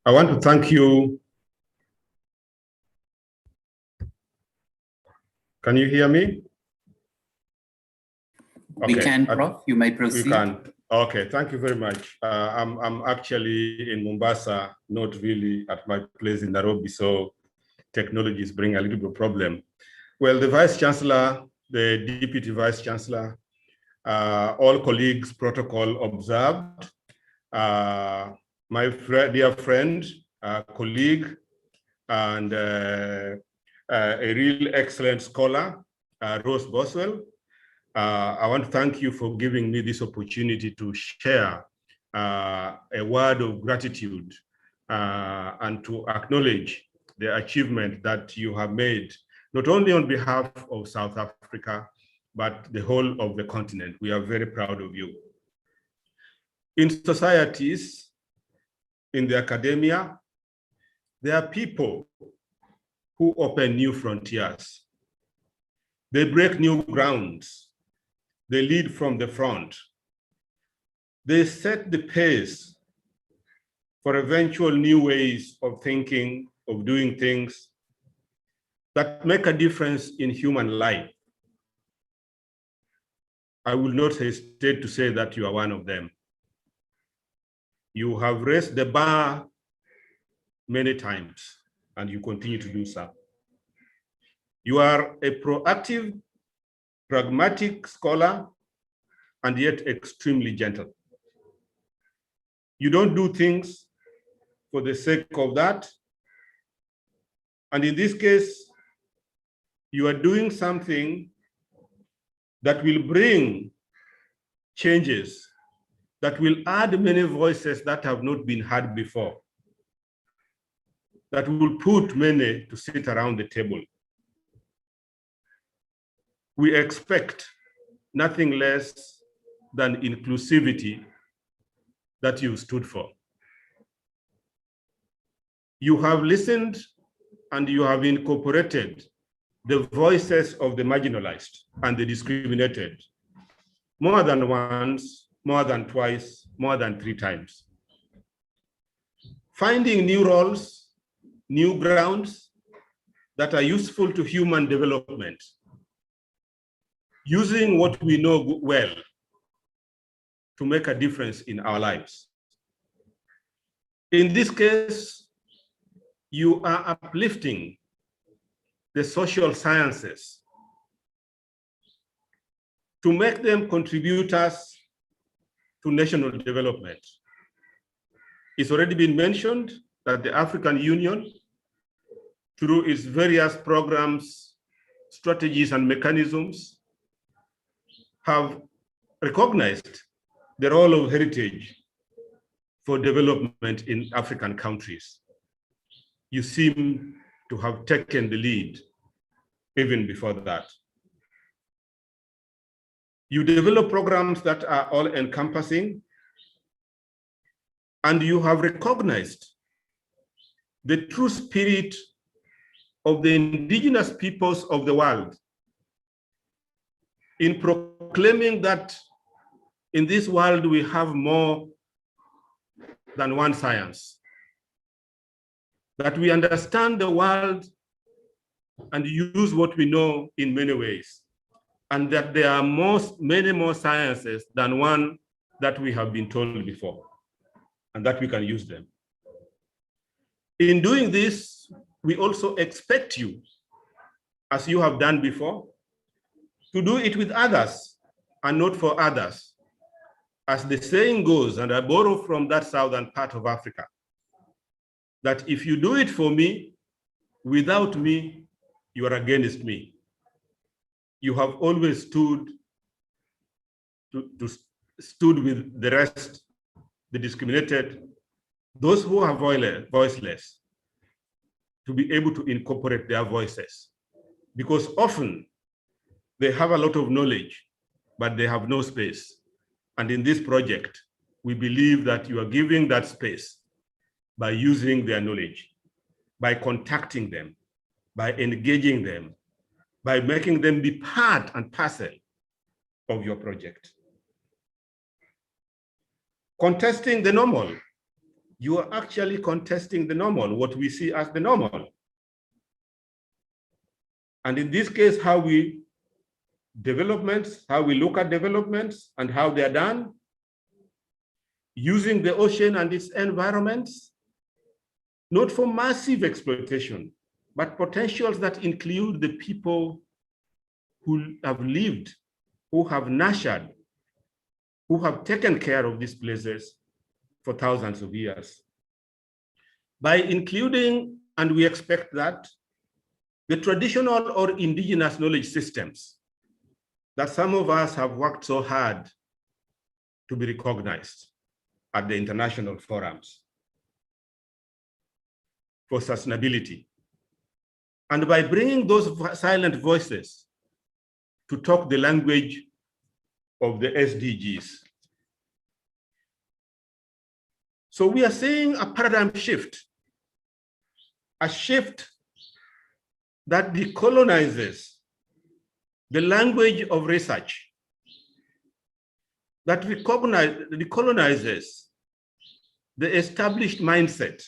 Speaker 10: I want to thank you. Can you hear me?
Speaker 3: We can, Prof. You may proceed.
Speaker 10: You can. Okay, thank you very much. I'm actually in Mombasa, not really at my place in Nairobi, so technology is bringing a little bit of problem. Well, the Vice Chancellor, the Deputy Vice Chancellor, all colleagues, protocol observed. My dear friend, colleague, and a real excellent scholar, Rose Boswell. I want to thank you for giving me this opportunity to share a word of gratitude and to acknowledge the achievement that you have made, not only on behalf of South Africa, but the whole of the continent. We are very proud of you. In societies, in the academia, there are people who open new frontiers. They break new grounds. They lead from the front. They set the pace for eventual new ways of thinking, of doing things that make a difference in human life. I will not hesitate to say that you are one of them. You have raised the bar many times, and you continue to do so. You are a proactive, pragmatic scholar, and yet extremely gentle. You don't do things for the sake of that. And in this case, you are doing something that will bring changes, that will add many voices that have not been heard before, that will put many to sit around the table. We expect nothing less than inclusivity that you stood for. You have listened and you have incorporated the voices of the marginalized and the discriminated more than once, more than twice, more than 3 times. Finding new roles, new grounds that are useful to human development, using what we know well to make a difference in our lives. In this case, you are uplifting the social sciences to make them contributors to national development. It's already been mentioned that the African Union, through its various programs, strategies, and mechanisms, have recognized the role of heritage for development in African countries. You seem to have taken the lead even before that. You develop programs that are all-encompassing, and you have recognized the true spirit of the indigenous peoples of the world in proclaiming that in this world we have more than one science, that we understand the world and use what we know in many ways, and that there are many more sciences than one that we have been told before, and that we can use them. In doing this, we also expect you, as you have done before, to do it with others and not for others. As the saying goes, and I borrow from that southern part of Africa, that if you do it for me, without me, you are against me. You have always stood with the rest, the discriminated, those who are voiceless, to be able to incorporate their voices. Because often they have a lot of knowledge, but they have no space. And in this project, we believe that you are giving that space by using their knowledge, by contacting them, by engaging them, by making them be part and parcel of your project. Contesting the normal. You are actually contesting the normal, what we see as the normal. And in this case, how we look at developments and how they are done, using the ocean and its environments, not for massive exploitation, but potentials that include the people who have lived, who have nurtured, who have taken care of these places for thousands of years. By including, and we expect that, the traditional or indigenous knowledge systems that some of us have worked so hard to be recognized at the international forums for sustainability. And by bringing those silent voices to talk the language of the SDGs. So we are seeing a paradigm shift, a shift that decolonizes the language of research, that decolonizes the established mindset,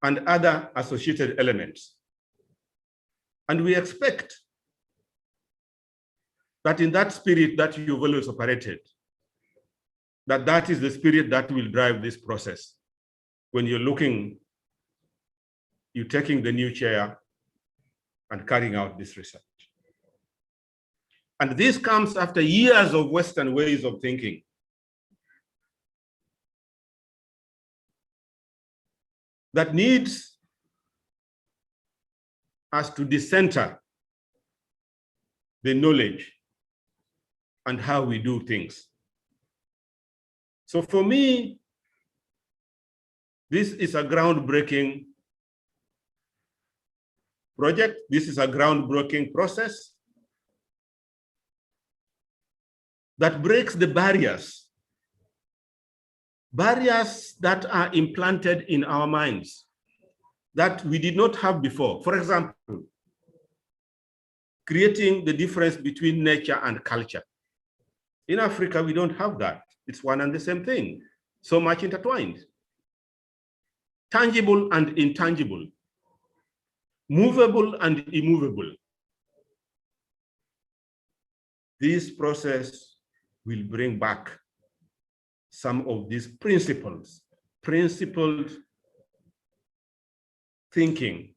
Speaker 10: and other associated elements. And we expect that in that spirit that you've always operated, that is the spirit that will drive this process. When you're taking the new chair and carrying out this research. And this comes after years of Western ways of thinking. That needs us to decenter the knowledge and how we do things. So for me, this is a groundbreaking project. This is a groundbreaking process that breaks the barriers that are implanted in our minds that we did not have before. For example, creating the difference between nature and culture. In Africa, we don't have that. It's one and the same thing, so much intertwined. Tangible and intangible, movable and immovable. This process will bring back some of these principled thinking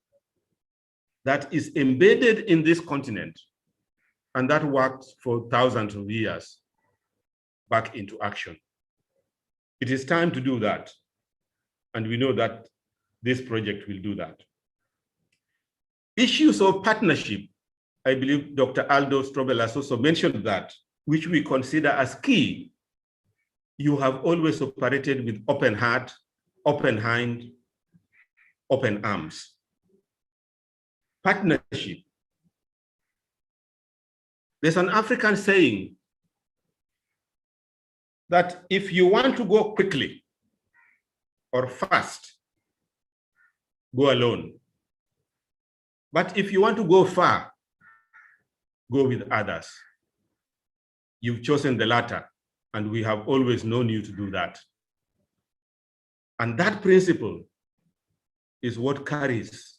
Speaker 10: that is embedded in this continent and that worked for thousands of years back into action. It is time to do that. And we know that this project will do that. Issues of partnership, I believe Dr. Aldo Strobel has also mentioned that, which we consider as key. You have always operated with open heart, open hand, open arms. Partnership. There's an African saying that if you want to go quickly or fast, go alone. But if you want to go far, go with others. You've chosen the latter, and we have always known you to do that. And that principle is what carries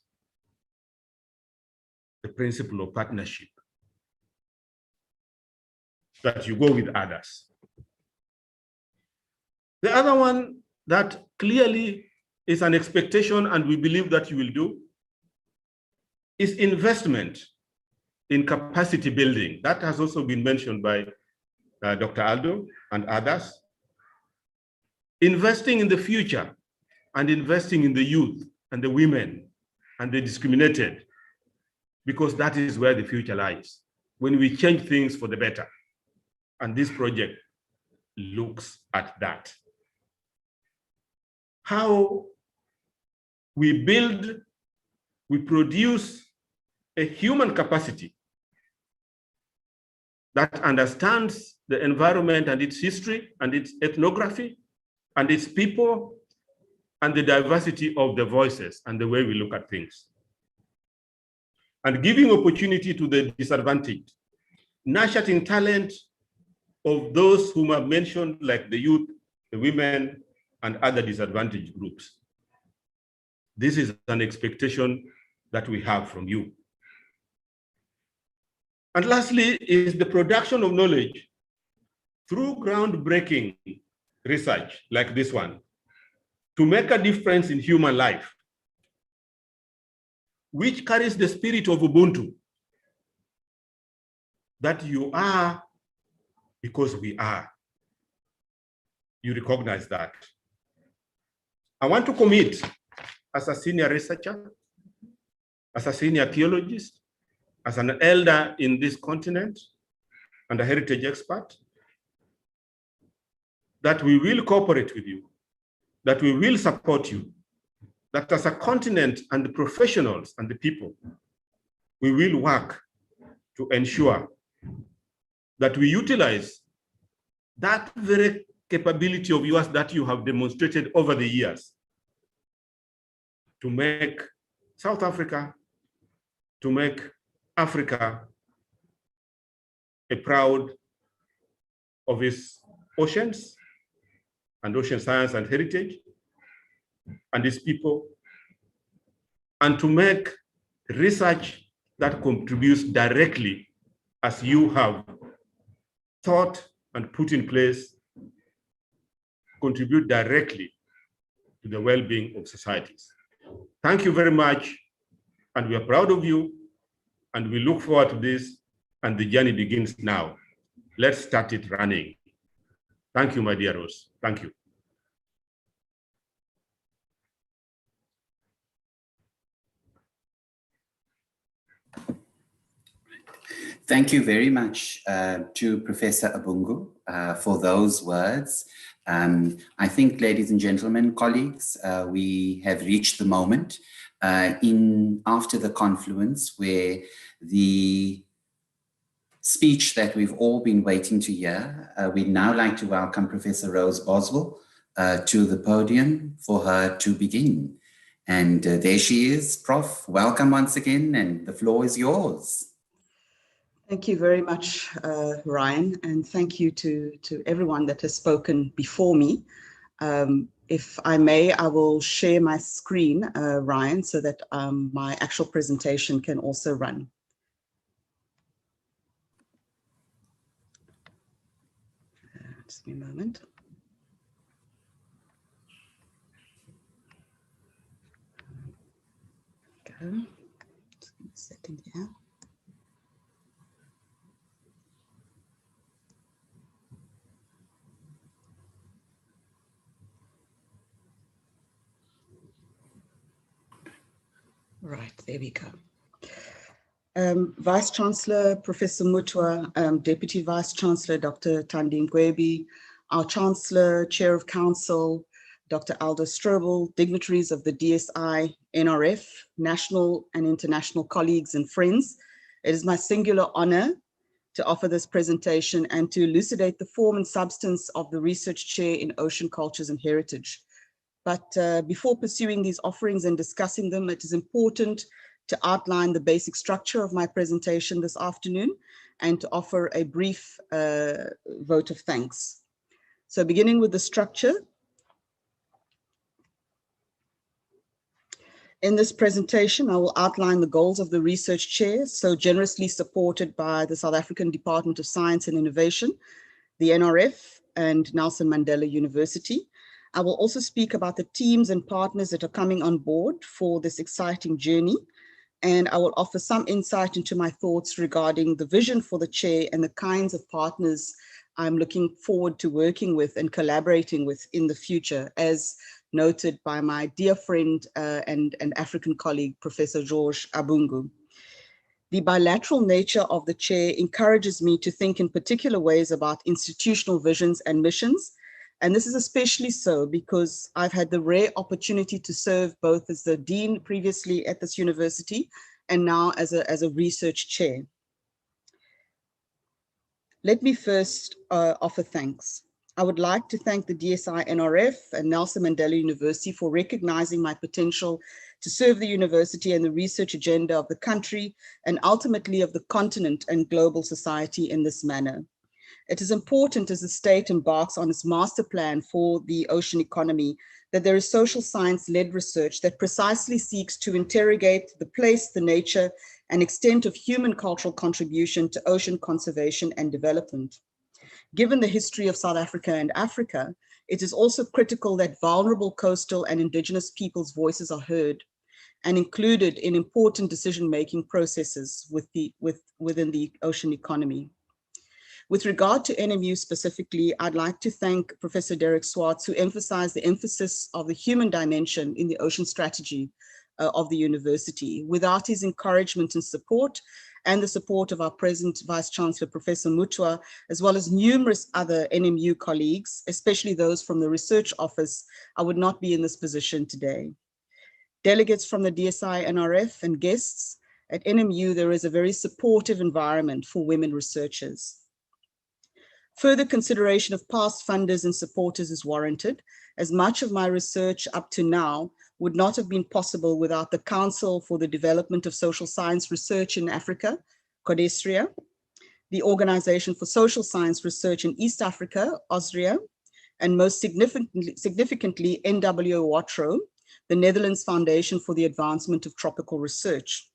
Speaker 10: the principle of partnership, that you go with others. The other one that clearly is an expectation, and we believe that you will do, is investment in capacity building. That has also been mentioned by Dr. Aldo and others. Investing in the future and investing in the youth and the women and the discriminated, because that is where the future lies, when we change things for the better. And this project looks at that. How we build, we produce a human capacity that understands the environment and its history and its ethnography and its people and the diversity of the voices and the way we look at things. And giving opportunity to the disadvantaged, nurturing talent of those whom I've mentioned, like the youth, the women, and other disadvantaged groups. This is an expectation that we have from you. And lastly is the production of knowledge through groundbreaking research like this one to make a difference in human life, which carries the spirit of Ubuntu, that you are because we are. You recognize that. I want to commit as a senior researcher, as a senior theologist, as an elder in this continent and a heritage expert, that we will cooperate with you, that we will support you, that as a continent and the professionals and the people, we will work to ensure that we utilize that very capability of yours that you have demonstrated over the years to make South Africa, to make Africa a proud of its oceans, and ocean science and heritage and its people, and to make research that contributes directly, as you have thought and put in place, contribute directly to the well-being of societies. Thank you very much, and we are proud of you, and we look forward to this, and the journey begins now. Let's start it running. Thank you, my dear Rose. Thank you.
Speaker 3: Thank you very much to Professor Abungu for those words. I think, ladies and gentlemen, colleagues, we have reached the moment after the confluence where the speech that we've all been waiting to hear, we'd now like to welcome Professor Rose Boswell to the podium for her to begin. And there she is, Prof. Welcome once again, and the floor is yours.
Speaker 11: Thank you very much, Ryan, and thank you to everyone that has spoken before me. If I may, I will share my screen, Ryan, so that my actual presentation can also run. Just give me a moment. Go. Just give me a second here. Right, there we go. Vice Chancellor, Professor Mutwa, Deputy Vice Chancellor, Dr. Thandi Ngwebi, our Chancellor, Chair of Council, Dr. Aldo Strobel, dignitaries of the DSI-NRF, national and international colleagues and friends. It is my singular honor to offer this presentation and to elucidate the form and substance of the Research Chair in Ocean Cultures and Heritage. But before pursuing these offerings and discussing them, it is important to outline the basic structure of my presentation this afternoon and to offer a brief vote of thanks. So beginning with the structure. In this presentation, I will outline the goals of the Research Chair, so generously supported by the South African Department of Science and Innovation, the NRF, and Nelson Mandela University. I will also speak about the teams and partners that are coming on board for this exciting journey. And I will offer some insight into my thoughts regarding the vision for the chair and the kinds of partners I'm looking forward to working with and collaborating with in the future, as noted by my dear friend and African colleague, Professor George Abungu. The bilateral nature of the chair encourages me to think in particular ways about institutional visions and missions. And this is especially so because I've had the rare opportunity to serve both as the dean previously at this university and now as a research chair. Let me first offer thanks. I would like to thank the DSI-NRF and Nelson Mandela University for recognizing my potential to serve the university and the research agenda of the country and ultimately of the continent and global society in this manner. It is important as the state embarks on its master plan for the ocean economy that there is social science-led research that precisely seeks to interrogate the place, the nature, and extent of human cultural contribution to ocean conservation and development. Given the history of South Africa and Africa, it is also critical that vulnerable coastal and indigenous people's voices are heard and included in important decision-making processes within the ocean economy. With regard to NMU specifically, I'd like to thank Professor Derek Swartz, who emphasized the emphasis of the human dimension in the ocean strategy of the university. Without his encouragement and support, and the support of our present Vice Chancellor, Professor Mutwa, as well as numerous other NMU colleagues, especially those from the research office, I would not be in this position today. Delegates from the DSI-NRF and guests, at NMU, there is a very supportive environment for women researchers. Further consideration of past funders and supporters is warranted, as much of my research up to now would not have been possible without the Council for the Development of Social Science Research in Africa, CODESRIA, the Organization for Social Science Research in East Africa, OSRIA, and most significantly NWO Watro, the Netherlands Foundation for the Advancement of Tropical Research.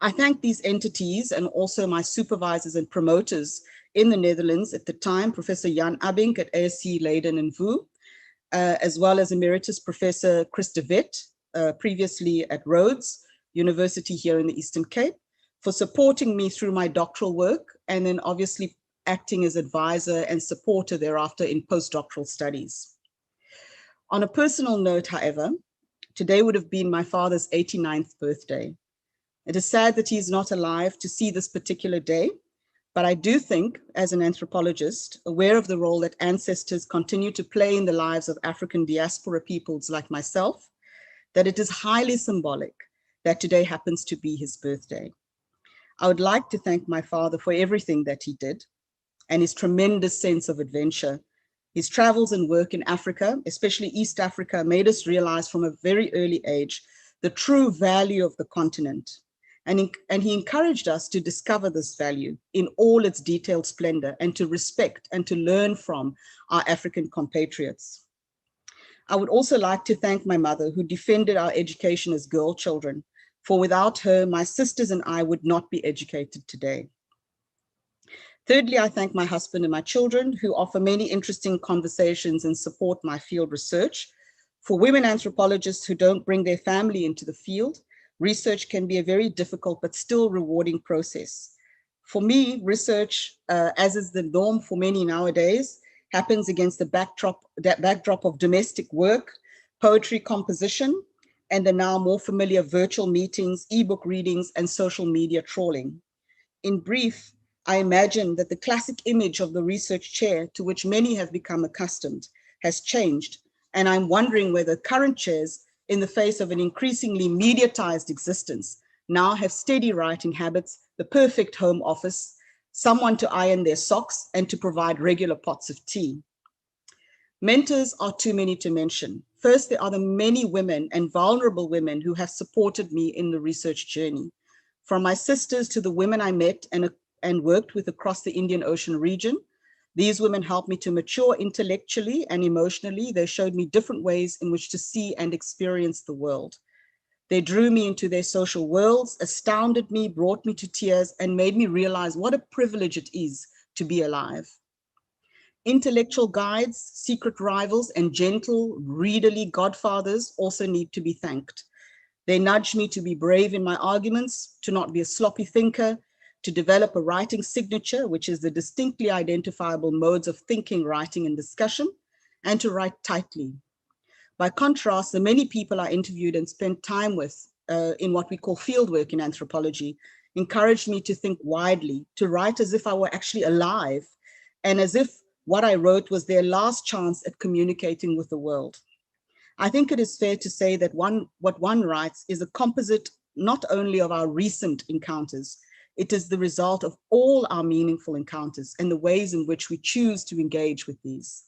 Speaker 11: I thank these entities and also my supervisors and promoters in the Netherlands at the time, Professor Jan Abink at ASC Leiden and VU, as well as Emeritus Professor Chris de Wet, previously at Rhodes University here in the Eastern Cape, for supporting me through my doctoral work, and then obviously acting as advisor and supporter thereafter in postdoctoral studies. On a personal note, however, today would have been my father's 89th birthday. It is sad that he is not alive to see this particular day, but I do think, as an anthropologist, aware of the role that ancestors continue to play in the lives of African diaspora peoples like myself, that it is highly symbolic that today happens to be his birthday. I would like to thank my father for everything that he did and his tremendous sense of adventure. His travels and work in Africa, especially East Africa, made us realize from a very early age the true value of the continent. And he encouraged us to discover this value in all its detailed splendor and to respect and to learn from our African compatriots. I would also like to thank my mother, who defended our education as girl children, for without her, my sisters and I would not be educated today. Thirdly, I thank my husband and my children, who offer many interesting conversations and support my field research. For women anthropologists who don't bring their family into the field, research can be a very difficult but still rewarding process. For me, research, as is the norm for many nowadays, happens against the backdrop of domestic work, poetry composition, and the now more familiar virtual meetings, ebook readings, and social media trawling. In brief, I imagine that the classic image of the research chair, to which many have become accustomed, has changed, and I'm wondering whether current chairs, in the face of an increasingly mediatized existence, now have steady writing habits, the perfect home office, someone to iron their socks, and to provide regular pots of tea. Mentors are too many to mention. First, there are the many women and vulnerable women who have supported me in the research journey. From my sisters to the women I met and worked with across the Indian Ocean region, these women helped me to mature intellectually and emotionally. They showed me different ways in which to see and experience the world. They drew me into their social worlds, astounded me, brought me to tears, and made me realize what a privilege it is to be alive. Intellectual guides, secret rivals, and gentle, readerly godfathers also need to be thanked. They nudged me to be brave in my arguments, to not be a sloppy thinker, to develop a writing signature, which is the distinctly identifiable modes of thinking, writing, and discussion, and to write tightly. By contrast, the many people I interviewed and spent time with in what we call fieldwork in anthropology encouraged me to think widely, to write as if I were actually alive, and as if what I wrote was their last chance at communicating with the world. I think it is fair to say that what one writes is a composite not only of our recent encounters, it is the result of all our meaningful encounters and the ways in which we choose to engage with these.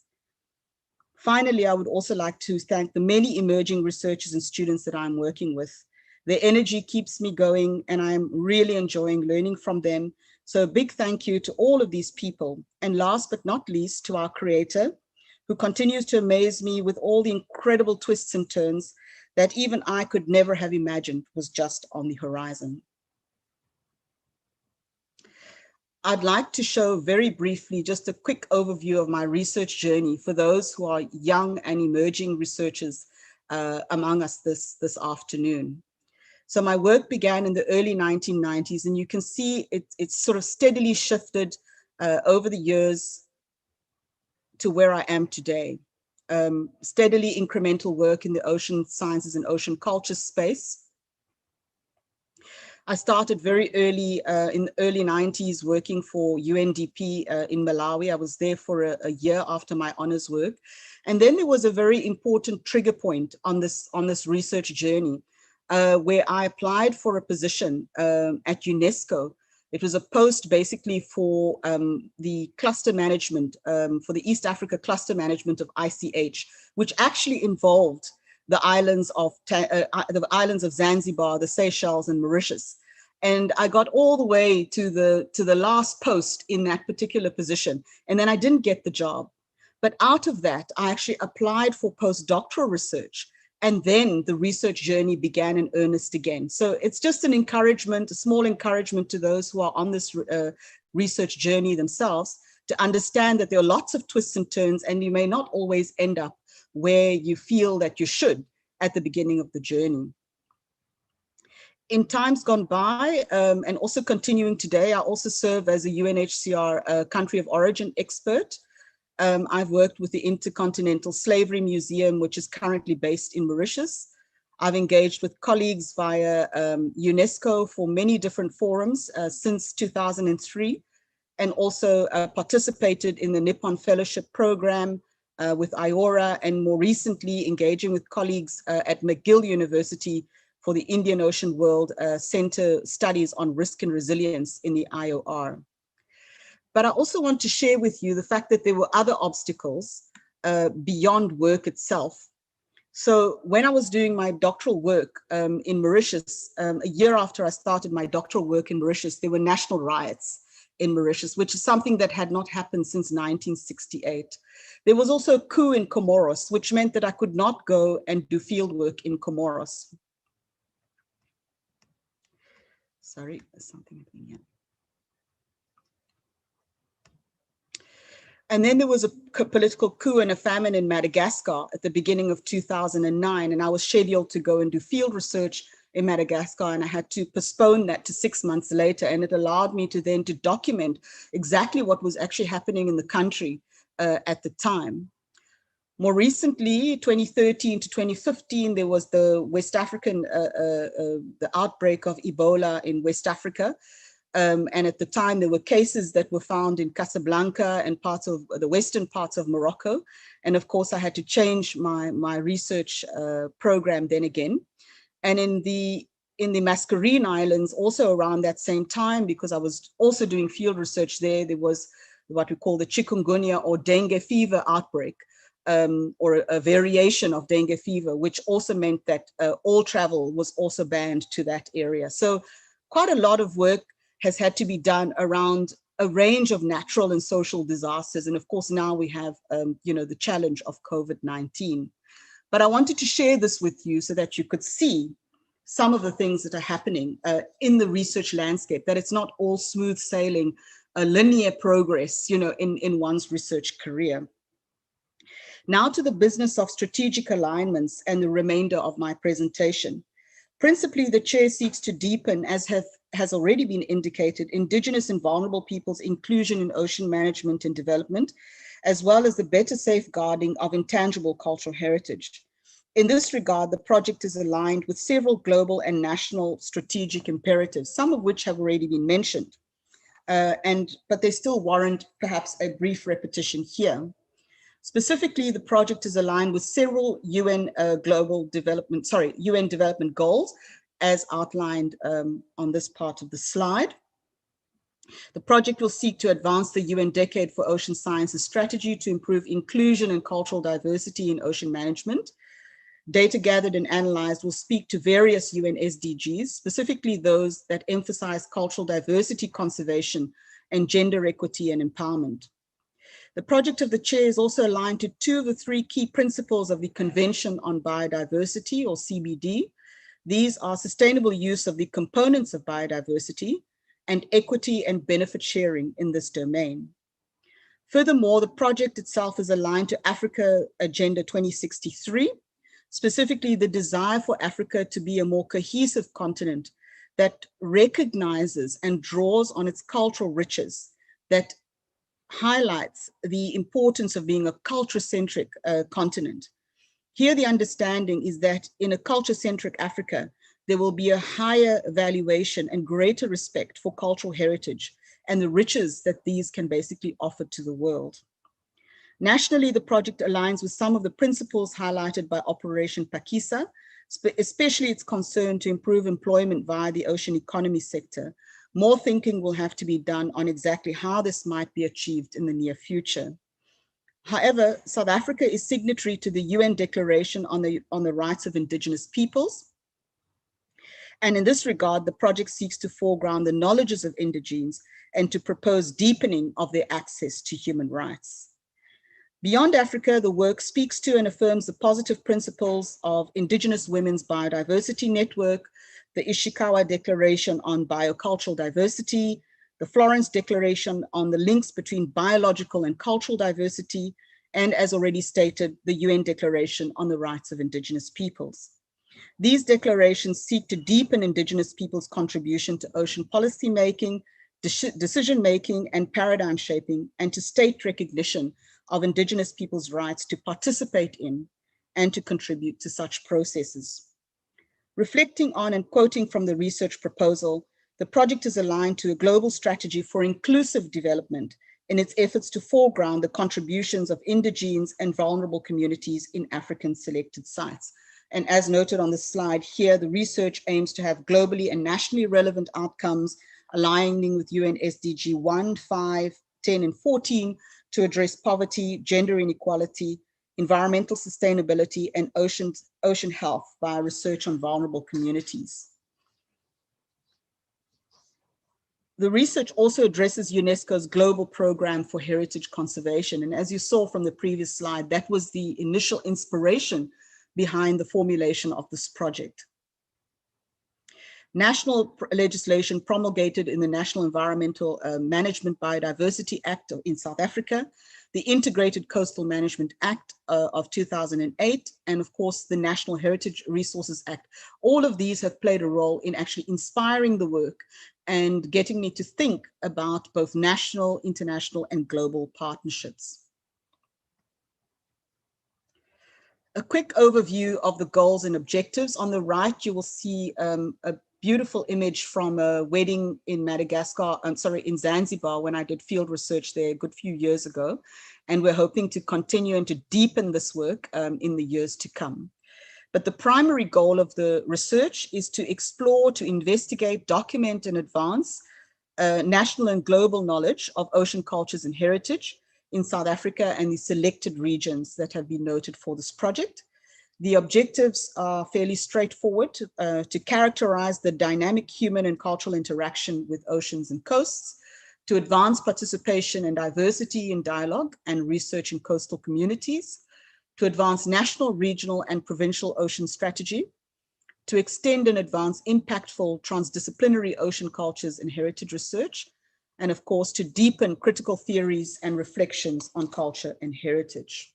Speaker 11: Finally, I would also like to thank the many emerging researchers and students that I'm working with. Their energy keeps me going and I'm really enjoying learning from them. So a big thank you to all of these people. And last but not least, to our creator, who continues to amaze me with all the incredible twists and turns that even I could never have imagined was just on the horizon. I'd like to show very briefly just a quick overview of my research journey for those who are young and emerging researchers among us this afternoon. So my work began in the early 1990s, and you can see it's sort of steadily shifted over the years to where I am today. Steadily incremental work in the ocean sciences and ocean culture space. I started very early in the early 90s working for UNDP in Malawi. I was there for a year after my honors work. And then there was a very important trigger point on this research journey where I applied for a position at UNESCO. It was a post basically for the cluster management, for the East Africa cluster management of ICH, which actually involved the islands of Zanzibar, the Seychelles, and Mauritius. And I got all the way to the last post in that particular position, and then I didn't get the job. But out of that, I actually applied for postdoctoral research, and then the research journey began in earnest again. So it's just an encouragement, a small encouragement to those who are on this research journey themselves, to understand that there are lots of twists and turns, and you may not always end up where you feel that you should at the beginning of the journey. In times gone by, and also continuing today, I also serve as a UNHCR country of origin expert. I've worked with the Intercontinental Slavery Museum, which is currently based in Mauritius. I've engaged with colleagues via UNESCO for many different forums since 2003, and also participated in the Nippon Fellowship Program with IORA, and more recently engaging with colleagues at McGill University for the Indian Ocean World Center Studies on Risk and Resilience in the IOR. But I also want to share with you the fact that there were other obstacles beyond work itself. So when I was doing my doctoral work in Mauritius, a year after I started my doctoral work in Mauritius, there were national riots in Mauritius, which is something that had not happened since 1968. There was also a coup in Comoros, which meant that I could not go and do field work in Comoros. Sorry, there's something happening here. And then there was a political coup and a famine in Madagascar at the beginning of 2009. And I was scheduled to go and do field research in Madagascar, and I had to postpone that to 6 months later. And it allowed me to then to document exactly what was actually happening in the country at the time. More recently, 2013 to 2015, there was the West African, the outbreak of Ebola in West Africa. And at the time, there were cases that were found in Casablanca and parts of the western parts of Morocco. And of course, I had to change my research program then again. And in the Mascarene Islands, also around that same time, because I was also doing field research there, there was what we call the chikungunya or dengue fever outbreak, or a variation of dengue fever, which also meant that all travel was also banned to that area. So quite a lot of work has had to be done around a range of natural and social disasters. And of course, now we have, the challenge of COVID-19. But I wanted to share this with you so that you could see some of the things that are happening in the research landscape, that it's not all smooth sailing, a linear progress, in one's research career. Now to the business of strategic alignments and the remainder of my presentation. Principally, the chair seeks to deepen, as has already been indicated, Indigenous and vulnerable people's inclusion in ocean management and development, as well as the better safeguarding of intangible cultural heritage. In this regard, the project is aligned with several global and national strategic imperatives, some of which have already been mentioned, but they still warrant perhaps a brief repetition here. Specifically, the project is aligned with several UN UN development goals, as outlined on this part of the slide. The project will seek to advance the UN Decade for Ocean Sciences strategy to improve inclusion and cultural diversity in ocean management. Data gathered and analyzed will speak to various UN SDGs, specifically those that emphasize cultural diversity conservation and gender equity and empowerment. The project of the chair is also aligned to 2 of the 3 key principles of the Convention on Biodiversity, or CBD. These are sustainable use of the components of biodiversity and equity and benefit sharing in this domain. Furthermore, the project itself is aligned to Africa Agenda 2063, specifically the desire for Africa to be a more cohesive continent that recognizes and draws on its cultural riches, that highlights the importance of being a culture-centric continent. Here, the understanding is that in a culture-centric Africa, there will be a higher valuation and greater respect for cultural heritage and the riches that these can basically offer to the world. Nationally, the project aligns with some of the principles highlighted by Operation Pakisa, especially its concern to improve employment via the ocean economy sector. More thinking will have to be done on exactly how this might be achieved in the near future. However, South Africa is signatory to the UN Declaration on the Rights of Indigenous Peoples. And in this regard, the project seeks to foreground the knowledges of indigenes and to propose deepening of their access to human rights. Beyond Africa, the work speaks to and affirms the positive principles of Indigenous Women's Biodiversity Network, the Ishikawa Declaration on Biocultural Diversity, the Florence Declaration on the links between biological and cultural diversity, and as already stated, the UN Declaration on the Rights of Indigenous Peoples. These declarations seek to deepen Indigenous peoples' contribution to ocean policy making, decision making, and paradigm shaping, and to state recognition of Indigenous peoples' rights to participate in and to contribute to such processes. Reflecting on and quoting from the research proposal, the project is aligned to a global strategy for inclusive development in its efforts to foreground the contributions of indigenes and vulnerable communities in African selected sites. And as noted on the slide here, the research aims to have globally and nationally relevant outcomes aligning with UN SDG 1, 5, 10, and 14 to address poverty, gender inequality, environmental sustainability, and ocean health via research on vulnerable communities. The research also addresses UNESCO's global program for heritage conservation. And as you saw from the previous slide, that was the initial inspiration behind the formulation of this project. National legislation promulgated in the National Environmental Management Biodiversity Act in South Africa, the Integrated Coastal Management Act of 2008, and of course the National Heritage Resources Act. All of these have played a role in actually inspiring the work and getting me to think about both national, international, and global partnerships. A quick overview of the goals and objectives. On the right, you will see a beautiful image from a wedding in Madagascar, in Zanzibar, when I did field research there a good few years ago. And we're hoping to continue and to deepen this work in the years to come. But the primary goal of the research is to explore, to investigate, document, and advance national and global knowledge of ocean cultures and heritage in South Africa and the selected regions that have been noted for this project. The objectives are fairly straightforward, to characterize the dynamic human and cultural interaction with oceans and coasts, to advance participation and diversity in dialogue and research in coastal communities, to advance national, regional, and provincial ocean strategy, to extend and advance impactful transdisciplinary ocean cultures and heritage research, and of course, to deepen critical theories and reflections on culture and heritage.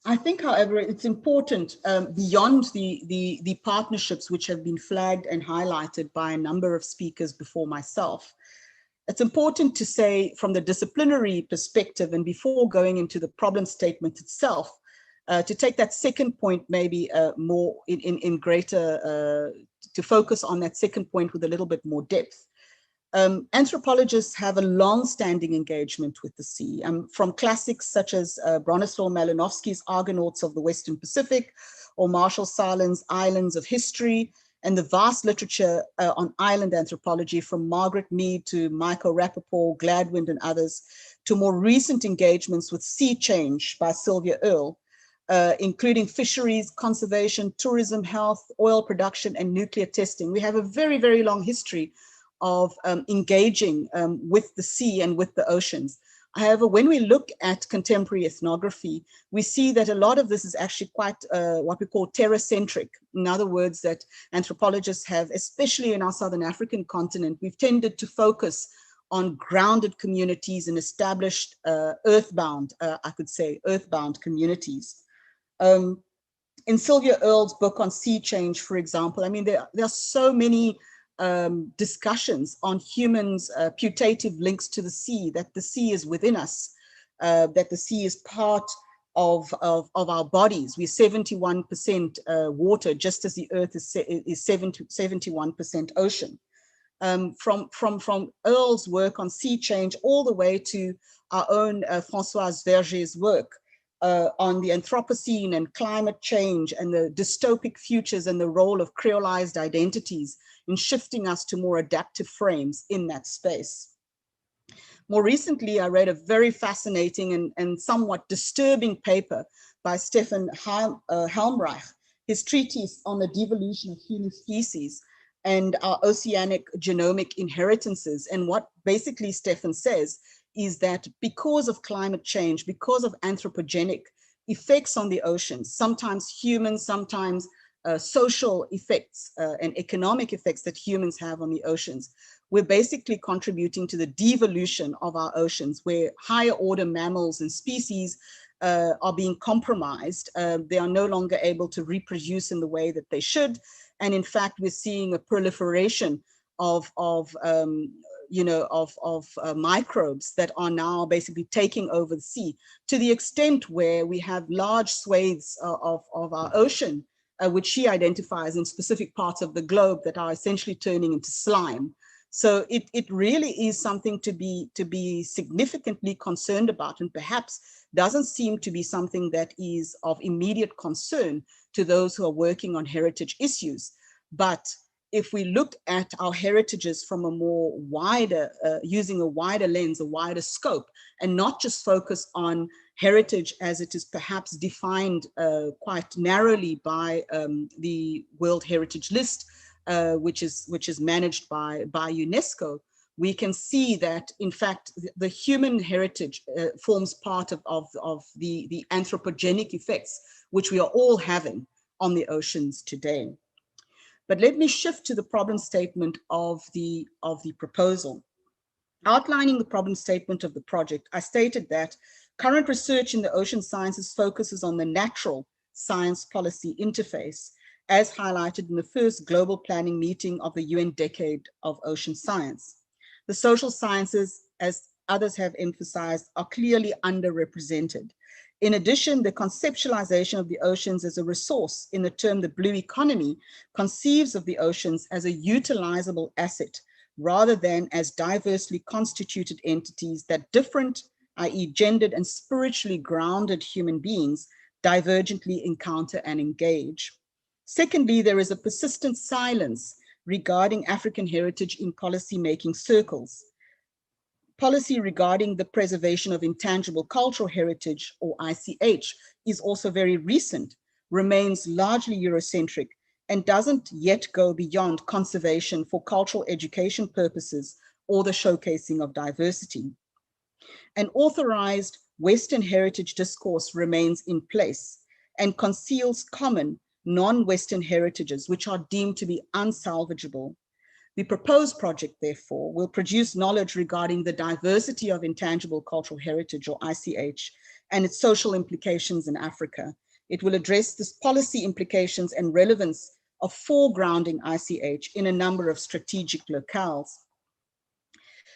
Speaker 11: I think, however, it's important beyond the partnerships which have been flagged and highlighted by a number of speakers before myself. It's important to say from the disciplinary perspective, and before going into the problem statement itself, to take that second point maybe more in greater, to focus on that second point with a little bit more depth. Anthropologists have a long-standing engagement with the sea, from classics such as Bronislaw Malinowski's Argonauts of the Western Pacific, or Marshall Sahlins' Islands of History, and the vast literature on island anthropology from Margaret Mead to Michael Rappaport, Gladwin, and others, to more recent engagements with sea change by Sylvia Earle, including fisheries, conservation, tourism, health, oil production, and nuclear testing. We have a very, very long history of engaging with the sea and with the oceans. However, when we look at contemporary ethnography, we see that a lot of this is actually quite what we call terra-centric. In other words, that anthropologists have, especially in our Southern African continent, we've tended to focus on grounded communities and established earthbound, I could say, earthbound communities. In Sylvia Earle's book on sea change, for example, I mean, there are so many discussions on humans' putative links to the sea, that the sea is within us, that the sea is part of our bodies. We're 71% water, just as the earth is 71% ocean. From Earle's work on sea change all the way to our own Françoise Verger's work on the Anthropocene and climate change and the dystopic futures and the role of creolized identities in shifting us to more adaptive frames in that space. More recently, I read a very fascinating and somewhat disturbing paper by Stefan Helmreich, his treatise on the devolution of human species. and our oceanic genomic inheritances. And what basically Stefan says is that because of climate change, because of anthropogenic effects on the oceans, sometimes human, sometimes social effects and economic effects that humans have on the oceans, we're basically contributing to the devolution of our oceans, where higher order mammals and species are being compromised. They are no longer able to reproduce in the way that they should. And in fact, we're seeing a proliferation of microbes that are now basically taking over the sea, to the extent where we have large swathes of our ocean, which she identifies in specific parts of the globe, that are essentially turning into slime. So it really is something to be significantly concerned about, and perhaps doesn't seem to be something that is of immediate concern to those who are working on heritage issues. But if we look at our heritages from a more wider, using a wider lens, a wider scope, and not just focus on heritage as it is perhaps defined quite narrowly by the World Heritage List, which is managed by UNESCO, we can see that, in fact, the human heritage forms part of the anthropogenic effects, which we are all having on the oceans today. But let me shift to the problem statement of the proposal. Outlining the problem statement of the project, I stated that current research in the ocean sciences focuses on the natural science policy interface, as highlighted in the first global planning meeting of the UN Decade of Ocean Science. The social sciences, as others have emphasized, are clearly underrepresented. In addition, the conceptualization of the oceans as a resource in the term the blue economy conceives of the oceans as a utilizable asset rather than as diversely constituted entities that different, i.e. gendered and spiritually grounded human beings divergently encounter and engage. Secondly, there is a persistent silence regarding African heritage in policy-making circles. Policy regarding the preservation of intangible cultural heritage, or ICH, is also very recent, remains largely Eurocentric, and doesn't yet go beyond conservation for cultural education purposes or the showcasing of diversity. An authorized Western heritage discourse remains in place and conceals common non-Western heritages, which are deemed to be unsalvageable. The proposed project, therefore, will produce knowledge regarding the diversity of intangible cultural heritage, or ICH, and its social implications in Africa. It will address the policy implications and relevance of foregrounding ICH in a number of strategic locales.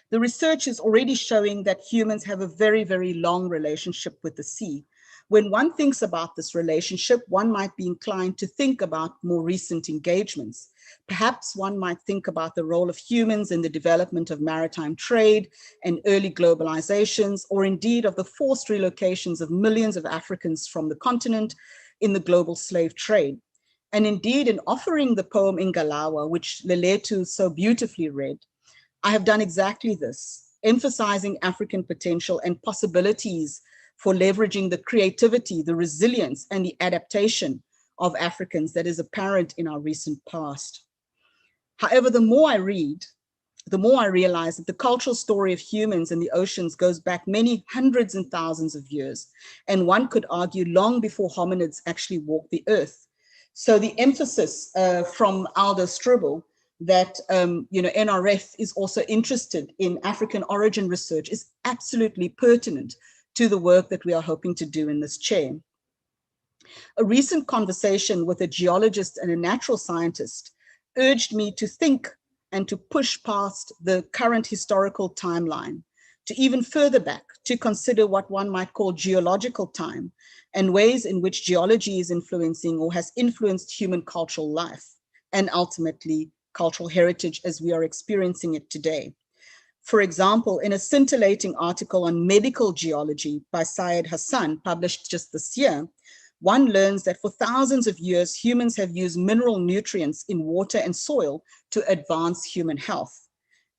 Speaker 11: The research is already showing that humans have a very, very long relationship with the sea. When one thinks about this relationship, one might be inclined to think about more recent engagements. Perhaps one might think about the role of humans in the development of maritime trade and early globalizations, or indeed of the forced relocations of millions of Africans from the continent in the global slave trade. And indeed, in offering the poem Ingalawa, which Leletu so beautifully read, I have done exactly this, emphasizing African potential and possibilities for leveraging the creativity, the resilience, and the adaptation of Africans that is apparent in our recent past. However, the more I read, the more I realize that the cultural story of humans and the oceans goes back many hundreds and thousands of years, and one could argue long before hominids actually walked the earth. So the emphasis from Aldo Strubel that NRF is also interested in African origin research is absolutely pertinent to the work that we are hoping to do in this chair. A recent conversation with a geologist and a natural scientist urged me to think and to push past the current historical timeline, to even further back, to consider what one might call geological time and ways in which geology is influencing or has influenced human cultural life and ultimately cultural heritage as we are experiencing it today. For example, in a scintillating article on medical geology by Syed Hassan, published just this year, one learns that for thousands of years, humans have used mineral nutrients in water and soil to advance human health.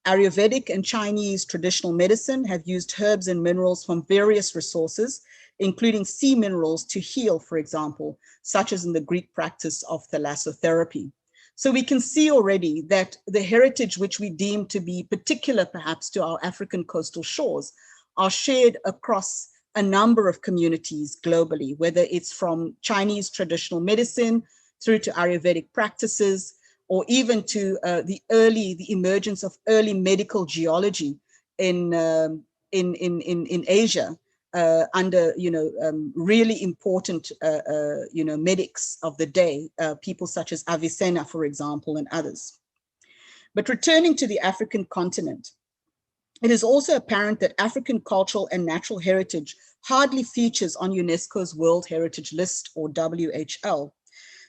Speaker 11: Ayurvedic and Chinese traditional medicine have used herbs and minerals from various resources, including sea minerals, to heal, for example, such as in the Greek practice of thalassotherapy. So we can see already that the heritage which we deem to be particular perhaps to our African coastal shores are shared across a number of communities globally, whether it's from Chinese traditional medicine through to Ayurvedic practices, or even to the emergence of early medical geology in Asia under really important medics of the day, people such as Avicenna, for example, and others. But returning to the African continent, it is also apparent that African cultural and natural heritage hardly features on UNESCO's World Heritage List, or WHL.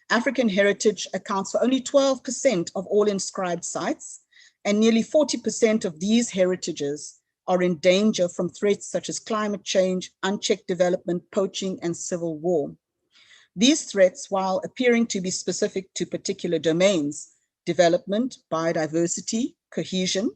Speaker 11: African heritage accounts for only 12% of all inscribed sites, and nearly 40% of these heritages are in danger from threats such as climate change, unchecked development, poaching, and civil war. These threats, while appearing to be specific to particular domains, development, biodiversity, cohesion,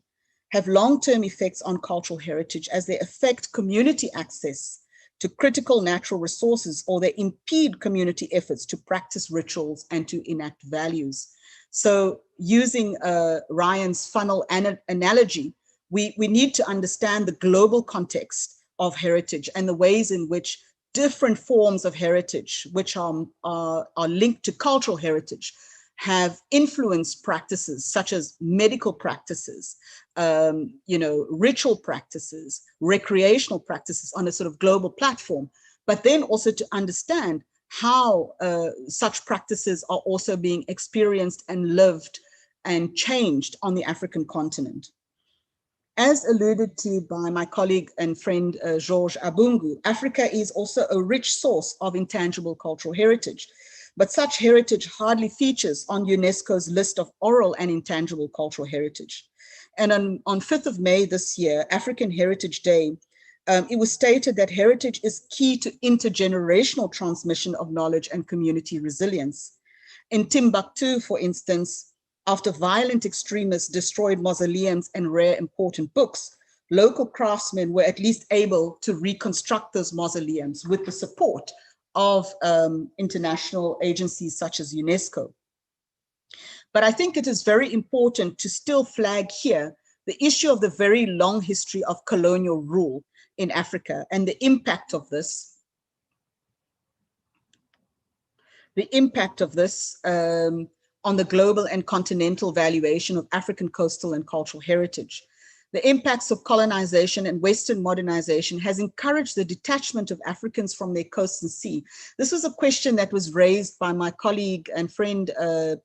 Speaker 11: have long-term effects on cultural heritage as they affect community access to critical natural resources, or they impede community efforts to practice rituals and to enact values. So using Ryan's funnel analogy, we need to understand the global context of heritage and the ways in which different forms of heritage, which are linked to cultural heritage, have influenced practices such as medical practices, ritual practices, recreational practices on a sort of global platform, but then also to understand how such practices are also being experienced and lived and changed on the African continent. As alluded to by my colleague and friend Georges Abungu, Africa is also a rich source of intangible cultural heritage, but such heritage hardly features on UNESCO's list of oral and intangible cultural heritage. And on 5th of May this year, African Heritage Day, it was stated that heritage is key to intergenerational transmission of knowledge and community resilience. In Timbuktu, for instance, after violent extremists destroyed mausoleums and rare important books, local craftsmen were at least able to reconstruct those mausoleums with the support of international agencies such as UNESCO. But I think it is very important to still flag here the issue of the very long history of colonial rule in Africa and the impact of this on the global and continental valuation of African coastal and cultural heritage. The impacts of colonization and Western modernization has encouraged the detachment of Africans from their coast and sea. This was a question that was raised by my colleague and friend,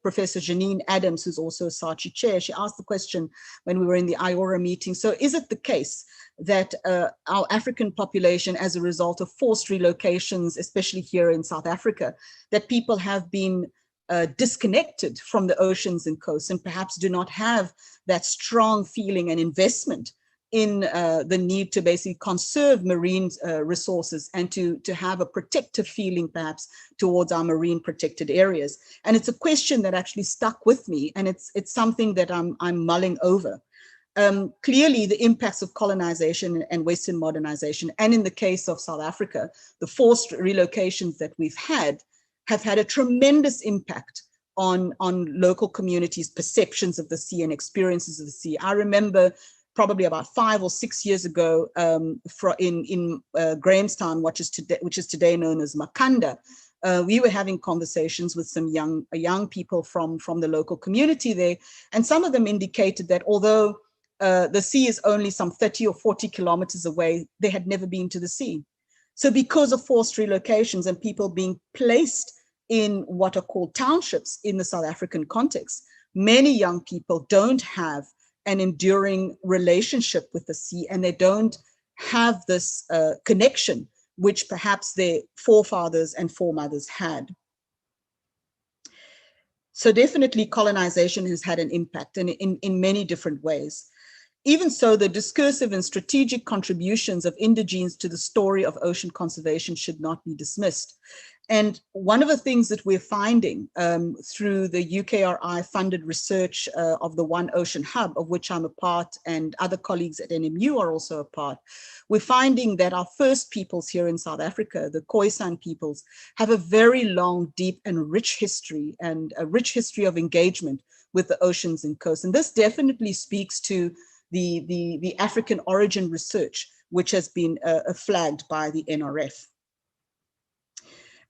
Speaker 11: Professor Janine Adams, who's also a SARCHI chair. She asked the question when we were in the IORA meeting. So is it the case that our African population, as a result of forced relocations, especially here in South Africa, that people have been disconnected from the oceans and coasts and perhaps do not have that strong feeling and investment in the need to basically conserve marine resources and to have a protective feeling perhaps towards our marine protected areas? And it's a question that actually stuck with me, and it's something that I'm mulling over. Clearly, the impacts of colonization and Western modernization, and in the case of South Africa, the forced relocations that we've had, have had a tremendous impact on local communities' perceptions of the sea and experiences of the sea. I remember probably about 5 or 6 years ago in Grahamstown, which is today known as Makanda, we were having conversations with some young people from the local community there, and some of them indicated that although the sea is only some 30 or 40 kilometers away, they had never been to the sea. So because of forced relocations and people being placed in what are called townships in the South African context, many young people don't have an enduring relationship with the sea, and they don't have this connection which perhaps their forefathers and foremothers had. So definitely colonization has had an impact in many different ways. Even so, the discursive and strategic contributions of indigenes to the story of ocean conservation should not be dismissed. And one of the things that we're finding through the UKRI funded research of the One Ocean Hub, of which I'm a part and other colleagues at NMU are also a part, we're finding that our first peoples here in South Africa, the Khoisan peoples, have a very long, deep and rich history, and a rich history of engagement with the oceans and coasts. And this definitely speaks to the African origin research, which has been flagged by the NRF.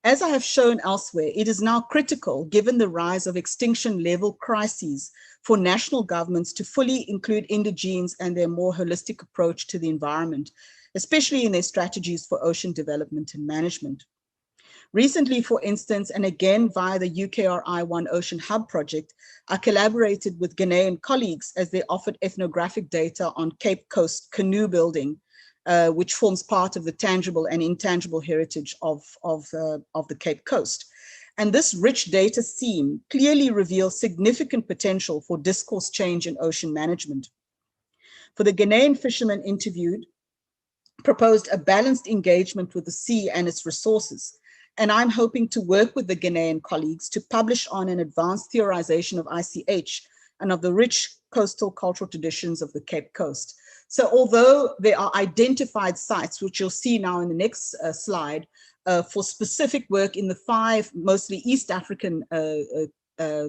Speaker 11: As I have shown elsewhere, it is now critical, given the rise of extinction level crises, for national governments to fully include indigenes and their more holistic approach to the environment, especially in their strategies for ocean development and management. Recently, for instance, and again via the UKRI One Ocean Hub project, I collaborated with Ghanaian colleagues as they offered ethnographic data on Cape Coast canoe building, which forms part of the tangible and intangible heritage of the Cape Coast. And this rich data seam clearly reveals significant potential for discourse change in ocean management. For the Ghanaian fishermen interviewed, proposed a balanced engagement with the sea and its resources. And I'm hoping to work with the Ghanaian colleagues to publish on an advanced theorization of ICH and of the rich coastal cultural traditions of the Cape Coast. So although there are identified sites, which you'll see now in the next slide, for specific work in the 5 mostly East African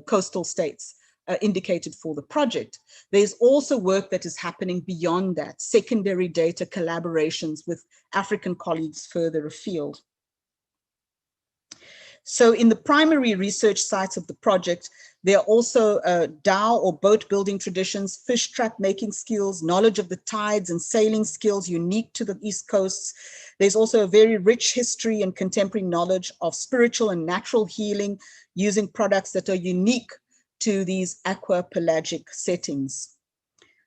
Speaker 11: coastal states indicated for the project, there's also work that is happening beyond that, secondary data collaborations with African colleagues further afield. So in the primary research sites of the project, there are also dhow or boat building traditions, fish trap making skills, knowledge of the tides and sailing skills unique to the East Coasts. There's also a very rich history and contemporary knowledge of spiritual and natural healing using products that are unique to these aquapelagic settings.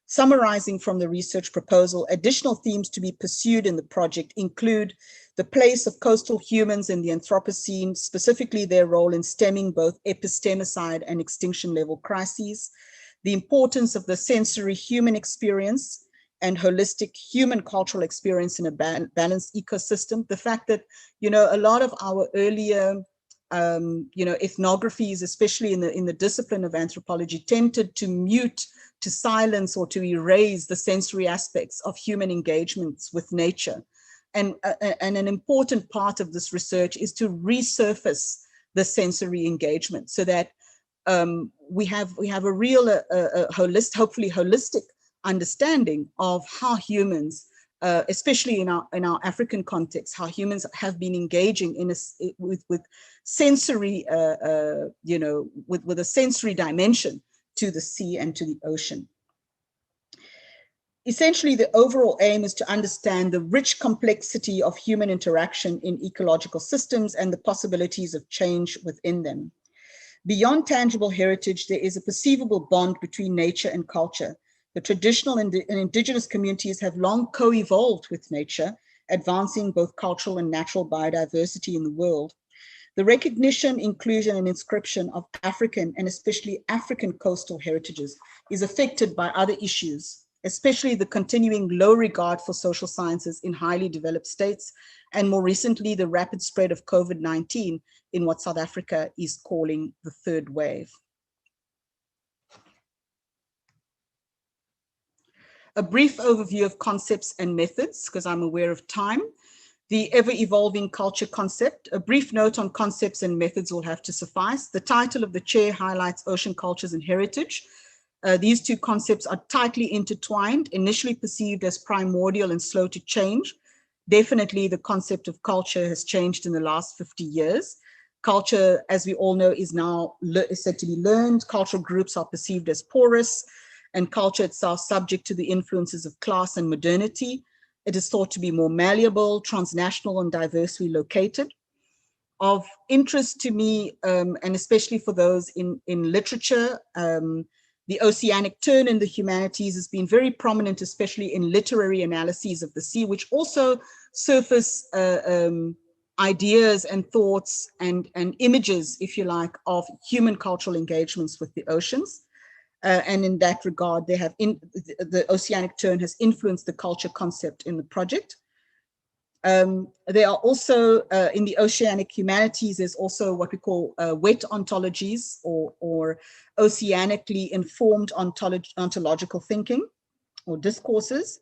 Speaker 11: Summarizing from the research proposal, additional themes to be pursued in the project include the place of coastal humans in the Anthropocene, specifically their role in stemming both epistemicide and extinction level crises, the importance of the sensory human experience and holistic human cultural experience in a balanced ecosystem. The fact that, you know, a lot of our earlier ethnographies, especially in the discipline of anthropology, tended to mute, to silence, or to erase the sensory aspects of human engagements with nature. And an important part of this research is to resurface the sensory engagement so that we have a real, hopefully holistic understanding of how humans, especially in our African context, how humans have been engaging with sensory, with a sensory dimension to the sea and to the ocean. Essentially, the overall aim is to understand the rich complexity of human interaction in ecological systems and the possibilities of change within them. Beyond tangible heritage, there is a perceivable bond between nature and culture. The traditional and indigenous communities have long co-evolved with nature, advancing both cultural and natural biodiversity in the world. The recognition, inclusion, and inscription of African and especially African coastal heritages is affected by other issues, especially the continuing low regard for social sciences in highly developed states, and more recently, the rapid spread of COVID-19 in what South Africa is calling the third wave. A brief overview of concepts and methods, because I'm aware of time. The ever-evolving culture concept. A brief note on concepts and methods will have to suffice. The title of the chair highlights ocean cultures and heritage. These two concepts are tightly intertwined, initially perceived as primordial and slow to change. Definitely the concept of culture has changed in the last 50 years. Culture, as we all know, is now said to be learned. Cultural groups are perceived as porous, and culture itself subject to the influences of class and modernity. It is thought to be more malleable, transnational, and diversely located. Of interest to me, and especially for those in literature, the oceanic turn in the humanities has been very prominent, especially in literary analyses of the sea, which also surface ideas and thoughts and images, if you like, of human cultural engagements with the oceans. And in that regard, the oceanic turn has influenced the culture concept in the project. There are also, in the oceanic humanities, there's also what we call wet ontologies or oceanically informed ontological thinking or discourses.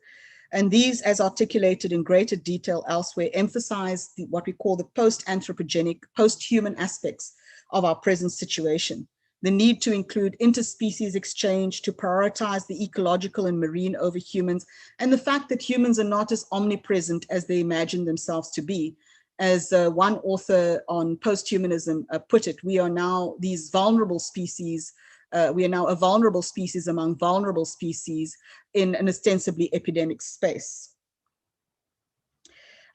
Speaker 11: And these, as articulated in greater detail elsewhere, emphasize what we call the post-anthropogenic, post-human aspects of our present situation. The need to include interspecies exchange, to prioritize the ecological and marine over humans, and the fact that humans are not as omnipresent as they imagine themselves to be. As one author on post-humanism put it, we are now these vulnerable species. We are now a vulnerable species among vulnerable species in an ostensibly epidemic space.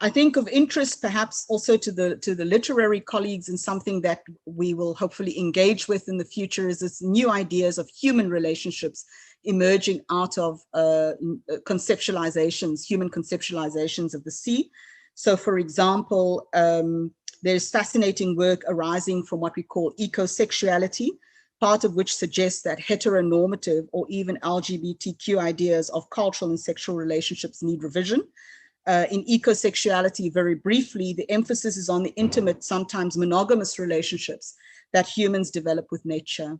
Speaker 11: I think of interest perhaps also to the literary colleagues, and something that we will hopefully engage with in the future is this new ideas of human relationships emerging out of conceptualizations, human conceptualizations of the sea. So for example, there's fascinating work arising from what we call ecosexuality, part of which suggests that heteronormative or even LGBTQ ideas of cultural and sexual relationships need revision. In ecosexuality, very briefly, the emphasis is on the intimate, sometimes monogamous relationships that humans develop with nature,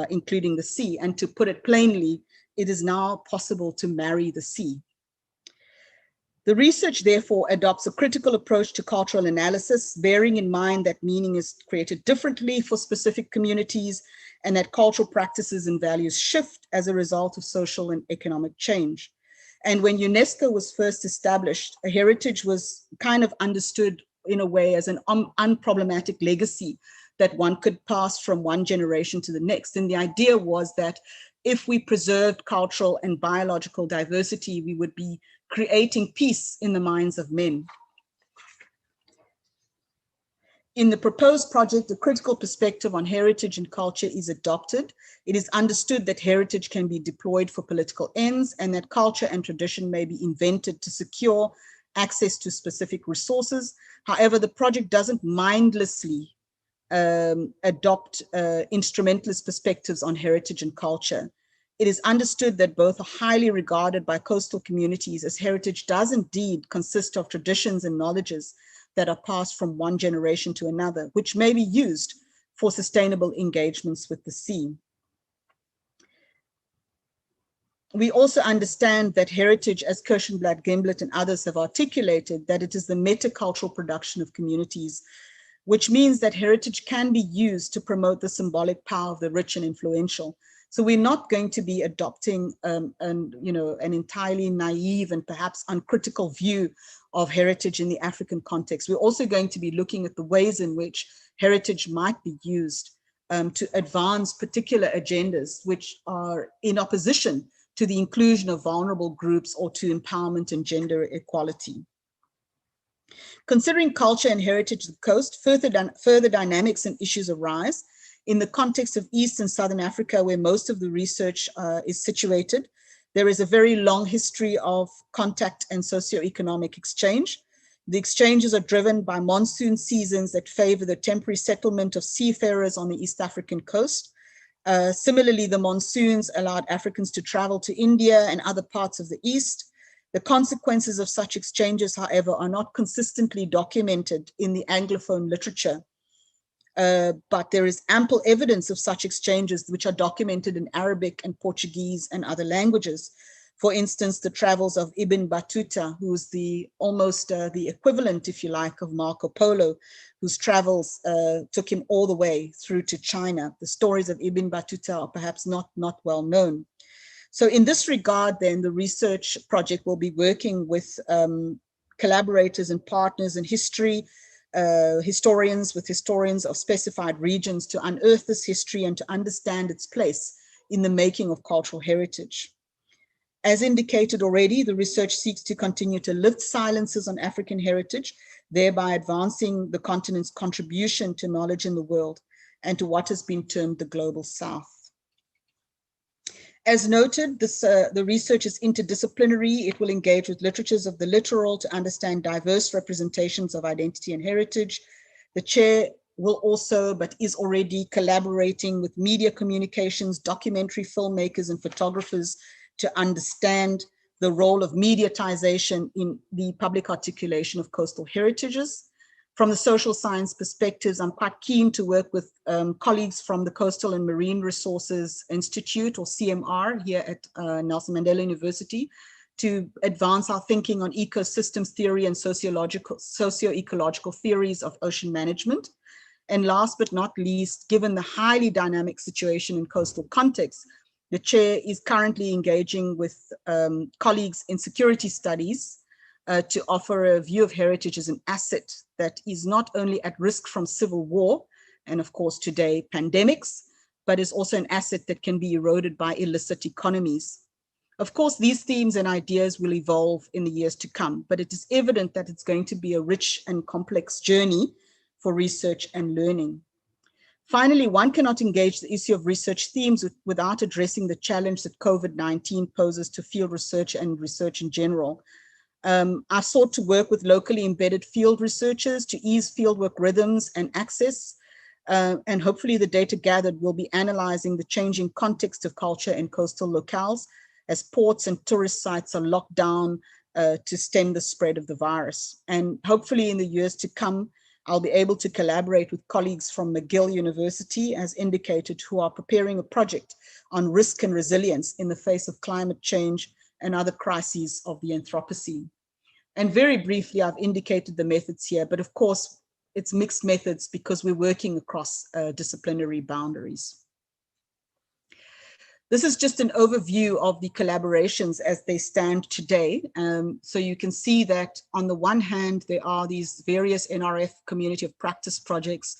Speaker 11: including the sea. And to put it plainly, it is now possible to marry the sea. The research, therefore, adopts a critical approach to cultural analysis, bearing in mind that meaning is created differently for specific communities and that cultural practices and values shift as a result of social and economic change. And when UNESCO was first established, a heritage was kind of understood in a way as an unproblematic legacy that one could pass from one generation to the next. And the idea was that if we preserved cultural and biological diversity, we would be creating peace in the minds of men. In the proposed project, a critical perspective on heritage and culture is adopted. It is understood that heritage can be deployed for political ends and that culture and tradition may be invented to secure access to specific resources. However, the project doesn't mindlessly adopt instrumentalist perspectives on heritage and culture. It is understood that both are highly regarded by coastal communities, as heritage does indeed consist of traditions and knowledges that are passed from one generation to another, which may be used for sustainable engagements with the sea. We also understand that heritage, as Kirschenblatt, Gimblet, and others have articulated, that it is the metacultural production of communities, which means that heritage can be used to promote the symbolic power of the rich and influential. So we're not going to be adopting an entirely naive and perhaps uncritical view of heritage in the African context. We're also going to be looking at the ways in which heritage might be used to advance particular agendas which are in opposition to the inclusion of vulnerable groups or to empowerment and gender equality. Considering culture and heritage of the coast, further dynamics and issues arise. In the context of East and Southern Africa, where most of the research is situated, there is a very long history of contact and socioeconomic exchange. The exchanges are driven by monsoon seasons that favor the temporary settlement of seafarers on the East African coast. Similarly, the monsoons allowed Africans to travel to India and other parts of the East. The consequences of such exchanges, however, are not consistently documented in the Anglophone literature. But there is ample evidence of such exchanges which are documented in Arabic and Portuguese and other languages. For instance, the travels of Ibn Battuta, who's almost the equivalent, if you like, of Marco Polo, whose travels took him all the way through to China. The stories of Ibn Battuta are perhaps not well known. So in this regard, then, the research project will be working with collaborators and partners in history, historians of specified regions to unearth this history and to understand its place in the making of cultural heritage. As indicated already, the research seeks to continue to lift silences on African heritage, thereby advancing the continent's contribution to knowledge in the world and to what has been termed the global South. As noted, the research is interdisciplinary. It will engage with literatures of the littoral to understand diverse representations of identity and heritage. The chair will also, but is already collaborating with media communications, documentary filmmakers and photographers to understand the role of mediatization in the public articulation of coastal heritages. From the social science perspectives, I'm quite keen to work with colleagues from the Coastal and Marine Resources Institute, or CMR, here at Nelson Mandela University, to advance our thinking on ecosystems theory and socio-ecological theories of ocean management. And last but not least, given the highly dynamic situation in coastal contexts, the chair is currently engaging with colleagues in security studies to offer a view of heritage as an asset that is not only at risk from civil war, and of course today pandemics, but is also an asset that can be eroded by illicit economies. Of course, these themes and ideas will evolve in the years to come, but it is evident that it's going to be a rich and complex journey for research and learning. Finally, one cannot engage the issue of research themes without addressing the challenge that COVID-19 poses to field research and research in general. I sought to work with locally embedded field researchers to ease fieldwork rhythms and access, and hopefully the data gathered will be analyzing the changing context of culture in coastal locales as ports and tourist sites are locked down to stem the spread of the virus. And hopefully in the years to come, I'll be able to collaborate with colleagues from McGill University, as indicated, who are preparing a project on risk and resilience in the face of climate change and other crises of the Anthropocene. And very briefly, I've indicated the methods here, but of course, it's mixed methods because we're working across disciplinary boundaries. This is just an overview of the collaborations as they stand today. So you can see that on the one hand, there are these various NRF community of practice projects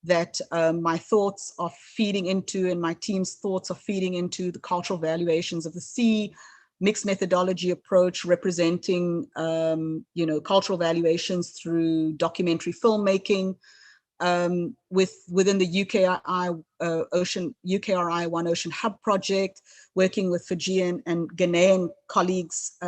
Speaker 11: that my thoughts are feeding into, and my team's thoughts are feeding into: the cultural valuations of the sea, mixed methodology approach representing cultural valuations through documentary filmmaking, within the UKRI One Ocean Hub project, working with Fijian and Ghanaian colleagues,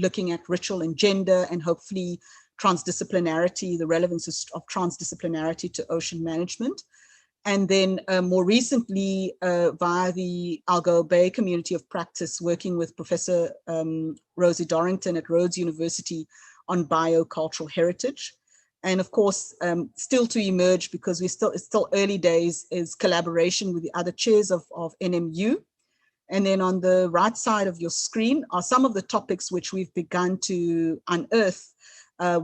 Speaker 11: looking at ritual and gender, and hopefully transdisciplinarity, the relevance of transdisciplinarity to ocean management. And then more recently, via the Algoa Bay Community of Practice, working with Professor Rosie Dorrington at Rhodes University on biocultural heritage. And of course, still to emerge, because it's still early days, is collaboration with the other chairs of NMU. And then on the right side of your screen are some of the topics which we've begun to unearth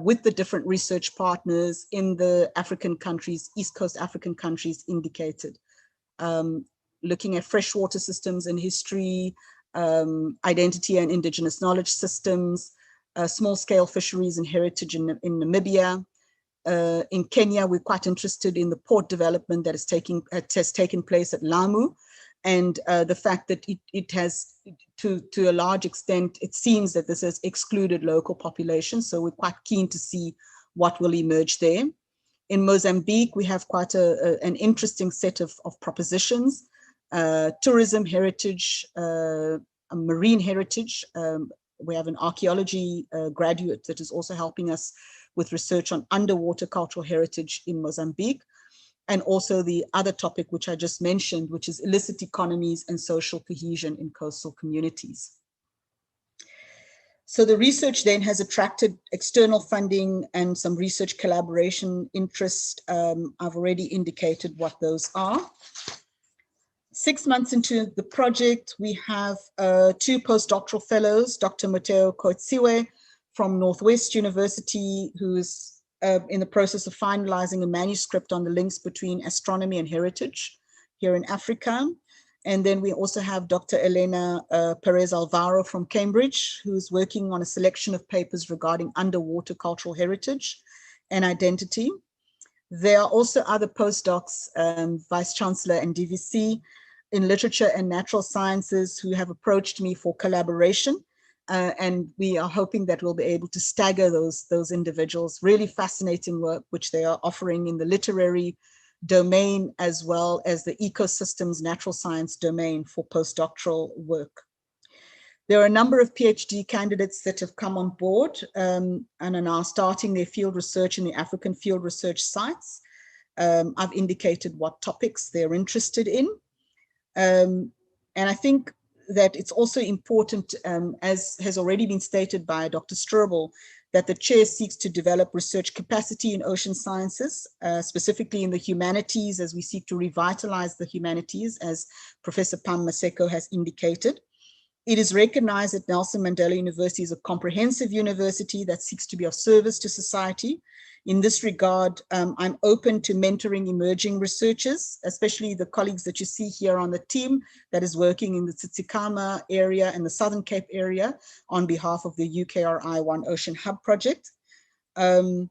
Speaker 11: with the different research partners in the African countries, East Coast African countries indicated. Looking at freshwater systems and history, identity and indigenous knowledge systems, small-scale fisheries and heritage in Namibia. In Kenya, we're quite interested in the port development that has taken place at Lamu, and the fact that it has, to a large extent, it seems that this has excluded local populations. So we're quite keen to see what will emerge there. In Mozambique, we have quite an interesting set of propositions: tourism, heritage, marine heritage. We have an archaeology graduate that is also helping us with research on underwater cultural heritage in Mozambique, and also the other topic which I just mentioned, which is illicit economies and social cohesion in coastal communities. So the research then has attracted external funding and some research collaboration interest. I've already indicated what those are. 6 months into the project, we have 2 postdoctoral fellows, Dr. Mateo Koetsiwe from Northwest University, who is in the process of finalizing a manuscript on the links between astronomy and heritage here in Africa. And then we also have Dr. Elena Perez Alvaro from Cambridge, who's working on a selection of papers regarding underwater cultural heritage and identity. There are also other postdocs, Vice Chancellor and DVC, in literature and natural sciences, who have approached me for collaboration. And we are hoping that we'll be able to stagger those individuals. Really fascinating work which they are offering in the literary domain, as well as the ecosystems natural science domain for postdoctoral work. There are a number of PhD candidates that have come on board and are now starting their field research in the African field research sites. I've indicated what topics they're interested in. And I think that it's also important, as has already been stated by Dr. Strobel, that the chair seeks to develop research capacity in ocean sciences, specifically in the humanities, as we seek to revitalize the humanities, as Professor Pam Maseko has indicated. It is recognized that Nelson Mandela University is a comprehensive university that seeks to be of service to society. In this regard, I'm open to mentoring emerging researchers, especially the colleagues that you see here on the team that is working in the Tsitsikamma area and the Southern Cape area on behalf of the UKRI One Ocean Hub project. And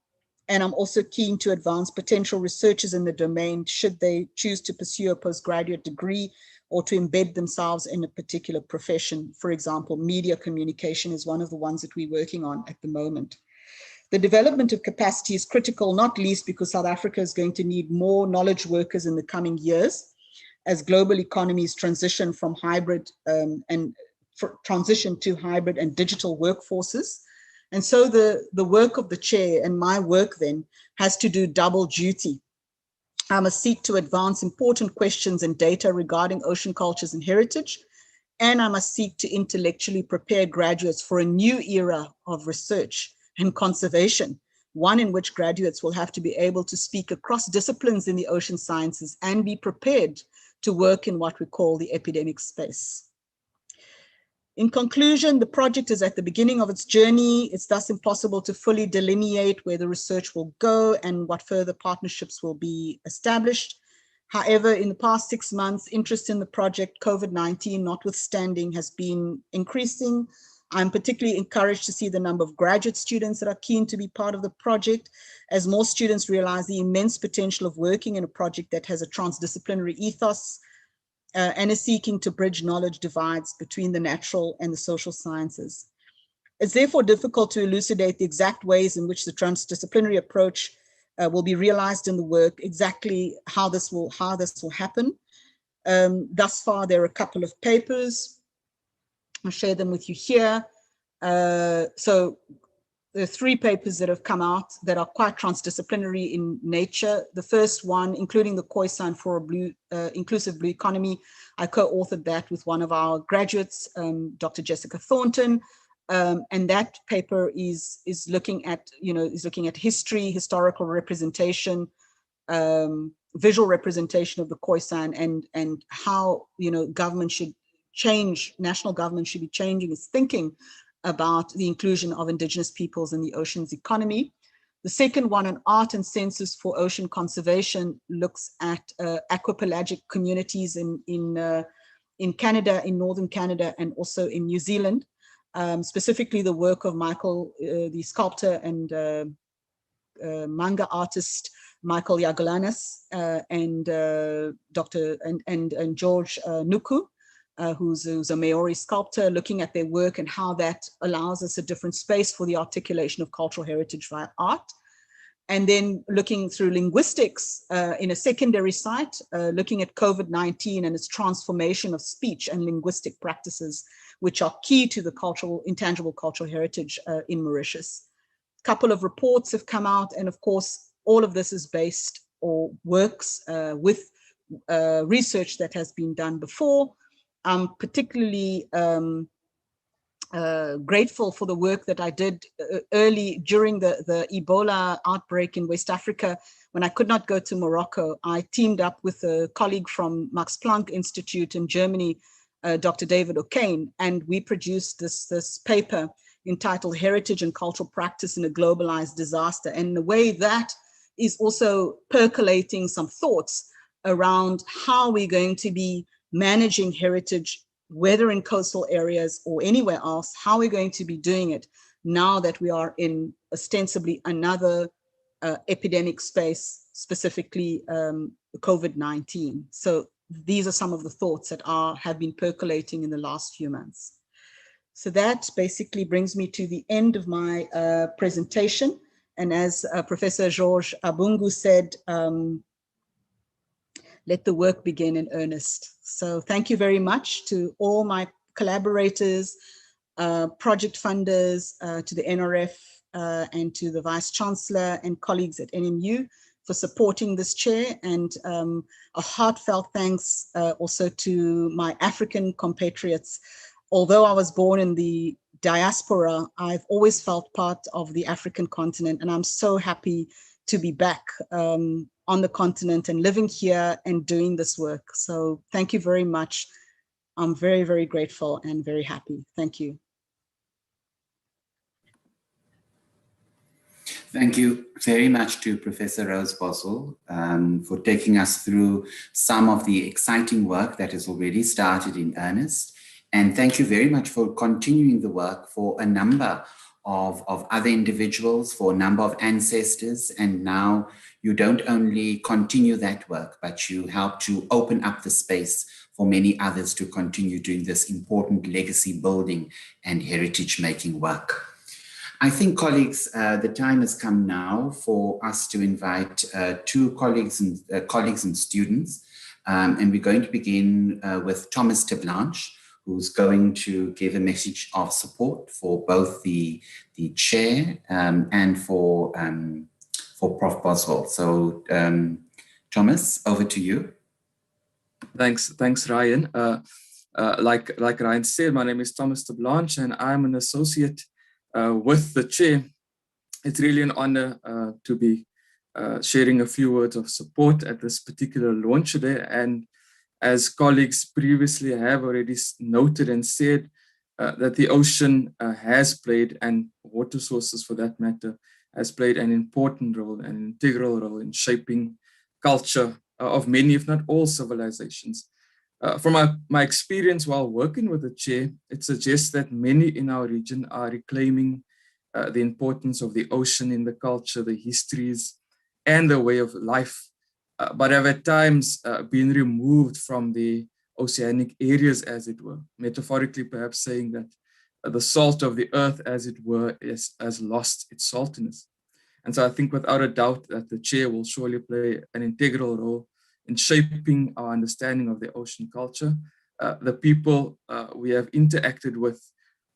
Speaker 11: I'm also keen to advance potential researchers in the domain should they choose to pursue a postgraduate degree or to embed themselves in a particular profession. For example, media communication is one of the ones that we're working on at the moment. The development of capacity is critical, not least because South Africa is going to need more knowledge workers in the coming years as global economies transition from hybrid transition to hybrid and digital workforces. And so the work of the chair and my work then has to do double duty. I must seek to advance important questions and data regarding ocean cultures and heritage, and I must seek to intellectually prepare graduates for a new era of research and conservation, one in which graduates will have to be able to speak across disciplines in the ocean sciences and be prepared to work in what we call the epidemic space. In conclusion, the project is at the beginning of its journey. It's thus impossible to fully delineate where the research will go and what further partnerships will be established. However, in the past 6 months, interest in the project, COVID-19 notwithstanding, has been increasing. I'm particularly encouraged to see the number of graduate students that are keen to be part of the project, as more students realize the immense potential of working in a project that has a transdisciplinary ethos and is seeking to bridge knowledge divides between the natural and the social sciences. It's therefore difficult to elucidate the exact ways in which the transdisciplinary approach will be realized in the work, exactly how this will happen. Thus far, there are a couple of papers. I'll share them with you here. So there are 3 papers that have come out that are quite transdisciplinary in nature. The first one, including the Khoisan for a inclusive blue economy, I co-authored that with one of our graduates, Dr. Jessica Thornton. And that paper is looking at, history, historical representation, visual representation of the Khoisan, and how, government should change, national government should be changing its thinking about the inclusion of indigenous peoples in the ocean's economy. The second one, an art and census for ocean conservation, looks at aquapelagic communities in Canada, in Northern Canada, and also in New Zealand. Specifically the work of Michael, the sculptor and manga artist, Michael Yagulanis, and George Nuku, who's a Maori sculptor, looking at their work and how that allows us a different space for the articulation of cultural heritage via art. And then looking through linguistics in a secondary site, looking at COVID-19 and its transformation of speech and linguistic practices, which are key to the intangible cultural heritage in Mauritius. A couple of reports have come out, and of course, all of this is based or works with research that has been done before. I'm particularly grateful for the work that I did early during the Ebola outbreak in West Africa. When I could not go to Morocco, I teamed up with a colleague from Max Planck Institute in Germany, Dr. David O'Kane, and we produced this paper entitled Heritage and Cultural Practice in a Globalized Disaster. And in a way that is also percolating some thoughts around how we're going to be managing heritage, whether in coastal areas or anywhere else, how we're going to be doing it now that we are in ostensibly another epidemic space, specifically COVID-19. So these are some of the thoughts that have been percolating in the last few months. So that basically brings me to the end of my presentation. And as Professor Georges Abungu said, let the work begin in earnest. So thank you very much to all my collaborators, project funders, to the NRF, and to the Vice Chancellor and colleagues at NMU for supporting this chair, and a heartfelt thanks also to my African compatriots. Although I was born in the diaspora, I've always felt part of the African continent, and I'm so happy to be back on the continent and living here and doing this work. So thank you very much. I'm very, very grateful and very happy. Thank you.
Speaker 3: Thank you very much to Professor Rose Boswell for taking us through some of the exciting work that has already started in earnest. And thank you very much for continuing the work for a number of other individuals, for a number of ancestors. And now you don't only continue that work, but you help to open up the space for many others to continue doing this important legacy building and heritage making work. I think, colleagues, the time has come now for us to invite two colleagues and students. And we're going to begin with Thomas Tablanche, who's going to give a message of support for both the chair and for Prof. Boswell. So Thomas, over to you.
Speaker 12: Thanks, Ryan. Like Ryan said, my name is Thomas Tablanche, and I'm an associate with the chair. It's really an honor to be sharing a few words of support at this particular launch today. And as colleagues previously have already noted and said, that the ocean has played, and water sources for that matter, has played an important role, an integral role in shaping culture of many, if not all, civilizations. From my experience while working with the chair, it suggests that many in our region are reclaiming the importance of the ocean in the culture, the histories, and the way of life, but have at times been removed from the oceanic areas, as it were, metaphorically perhaps saying that the salt of the earth, as it were, has lost its saltiness. And so I think without a doubt that the chair will surely play an integral role in shaping our understanding of the ocean culture. The people we have interacted with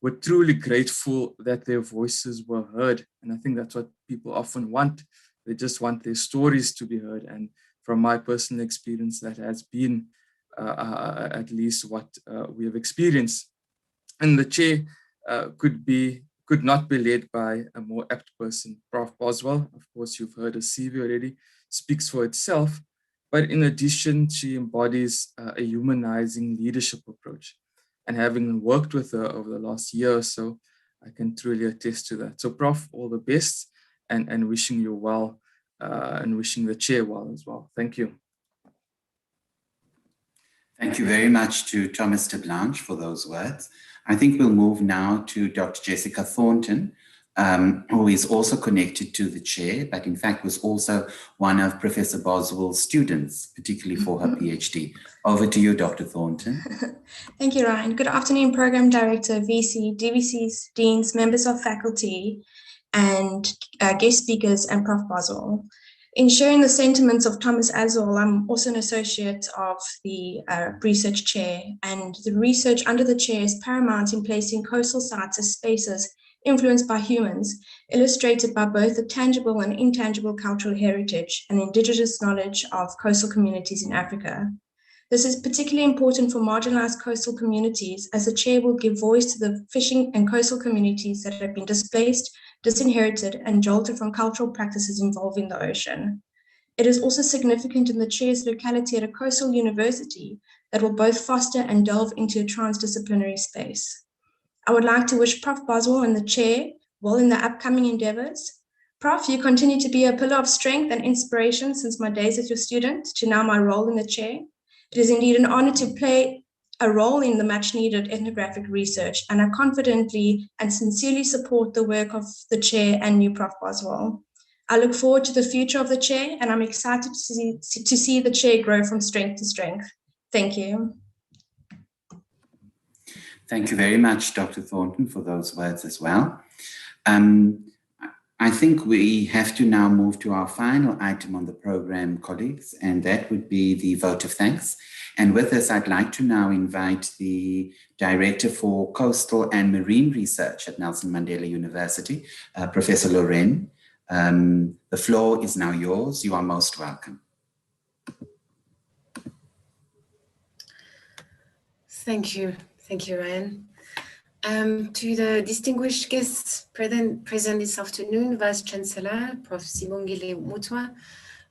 Speaker 12: were truly grateful that their voices were heard. And I think that's what people often want. They just want their stories to be heard. And from my personal experience, that has been at least what we have experienced. And the chair could not be led by a more apt person. Prof. Boswell, of course, you've heard her CV already, speaks for itself. But in addition, she embodies a humanizing leadership approach. And having worked with her over the last year or so, I can truly attest to that. So Prof, all the best, and wishing you well, and wishing the chair well as well. Thank you.
Speaker 3: Thank you very much to Thomas Tablanche for those words. I think we'll move now to Dr. Jessica Thornton, who is also connected to the chair, but in fact was also one of Professor Boswell's students, particularly for her PhD. Over to you, Dr. Thornton.
Speaker 13: Thank you, Ryan. Good afternoon, Program Director, VC, DVCs, Deans, members of faculty, and guest speakers, and Prof. Boswell. In sharing the sentiments of Thomas as well, I'm also an associate of the research chair, and the research under the chair is paramount in placing coastal sites as spaces influenced by humans, illustrated by both the tangible and intangible cultural heritage and indigenous knowledge of coastal communities in Africa. This is particularly important for marginalized coastal communities, as the chair will give voice to the fishing and coastal communities that have been displaced, disinherited, and jolted from cultural practices involving the ocean. It is also significant in the chair's locality at a coastal university that will both foster and delve into a transdisciplinary space. I would like to wish Prof. Boswell and the chair well in their upcoming endeavors. Prof, you continue to be a pillar of strength and inspiration since my days as your student to now my role in the chair. It is indeed an honor to play a role in the much needed ethnographic research, and I confidently and sincerely support the work of the chair and you, Prof. Boswell. I look forward to the future of the chair, and I'm excited to see the chair grow from strength to strength. Thank you.
Speaker 3: Thank you very much, Dr. Thornton, for those words as well. I think we have to now move to our final item on the program, colleagues, and that would be the vote of thanks. And with this, I'd like to now invite the Director for Coastal and Marine Research at Nelson Mandela University, Professor Loren, The floor is now yours. You are most welcome.
Speaker 14: Thank you, Ryan. To the distinguished guests present this afternoon, Vice Chancellor, Prof. Sibongile Mutwa,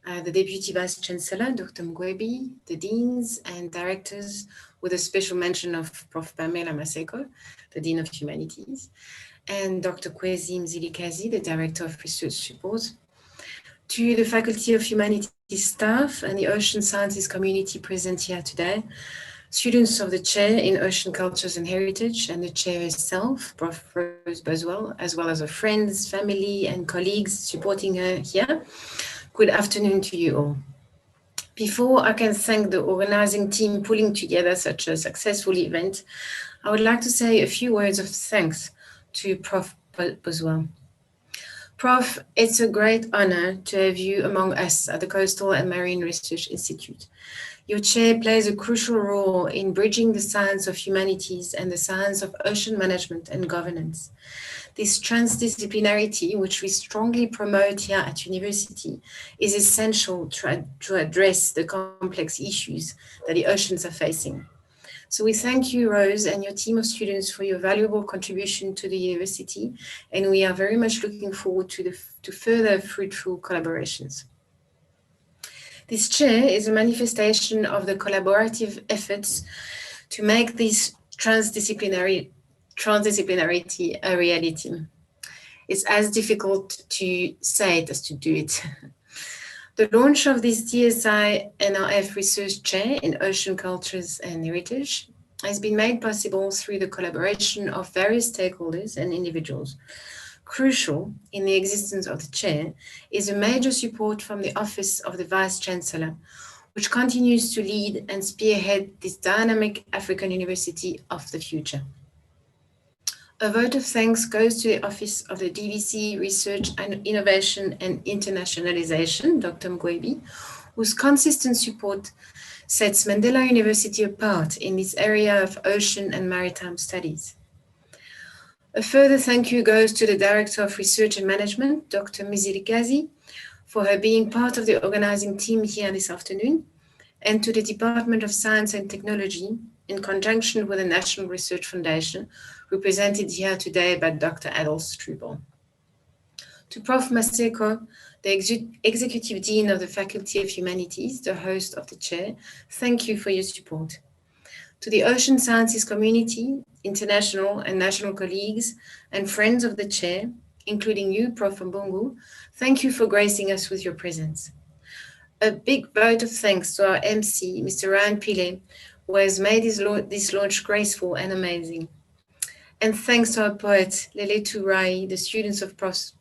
Speaker 14: the Deputy Vice Chancellor, Dr. Mgwebi, the Deans and Directors, with a special mention of Prof. Pamela Maseko, the Dean of Humanities, and Dr. Kwesi Mzilikazi, the Director of Research Support. To the Faculty of Humanities staff and the Ocean Sciences community present here today, students of the Chair in Ocean Cultures and Heritage and the Chair herself, Prof. Rose Boswell, as well as her friends, family and colleagues supporting her here. Good afternoon to you all. Before I can thank the organizing team pulling together such a successful event, I would like to say a few words of thanks to Prof. Boswell. Prof, it's a great honor to have you among us at the Coastal and Marine Research Institute. Your chair plays a crucial role in bridging the science of humanities and the science of ocean management and governance. This transdisciplinarity, which we strongly promote here at university, is essential to address the complex issues that the oceans are facing. So we thank you, Rose, and your team of students for your valuable contribution to the university, and we are very much looking forward to further fruitful collaborations. This chair is a manifestation of the collaborative efforts to make this transdisciplinarity a reality. It's as difficult to say it as to do it. The launch of this DSI-NRF research chair in Ocean Cultures and Heritage has been made possible through the collaboration of various stakeholders and individuals. Crucial in the existence of the chair is a major support from the Office of the Vice Chancellor, which continues to lead and spearhead this dynamic African university of the future. A vote of thanks goes to the Office of the DVC Research and Innovation and Internationalization, Dr. Mgwebi, whose consistent support sets Mandela University apart in this area of ocean and maritime studies. A further thank you goes to the Director of Research and Management, Dr. Mzilikazi, for her being part of the organizing team here this afternoon, and to the Department of Science and Technology, in conjunction with the National Research Foundation, represented here today by Dr. Adolf Strubel. To Prof. Maseko, the Executive Dean of the Faculty of Humanities, the host of the chair, thank you for your support. To the Ocean Sciences community, international and national colleagues and friends of the chair, including you, Prof. Mbungu, thank you for gracing us with your presence. A big vote of thanks to our MC, Mr. Ryan Pillay, who has made this launch graceful and amazing. And thanks to our poet, Lele Turai, the students of Prof.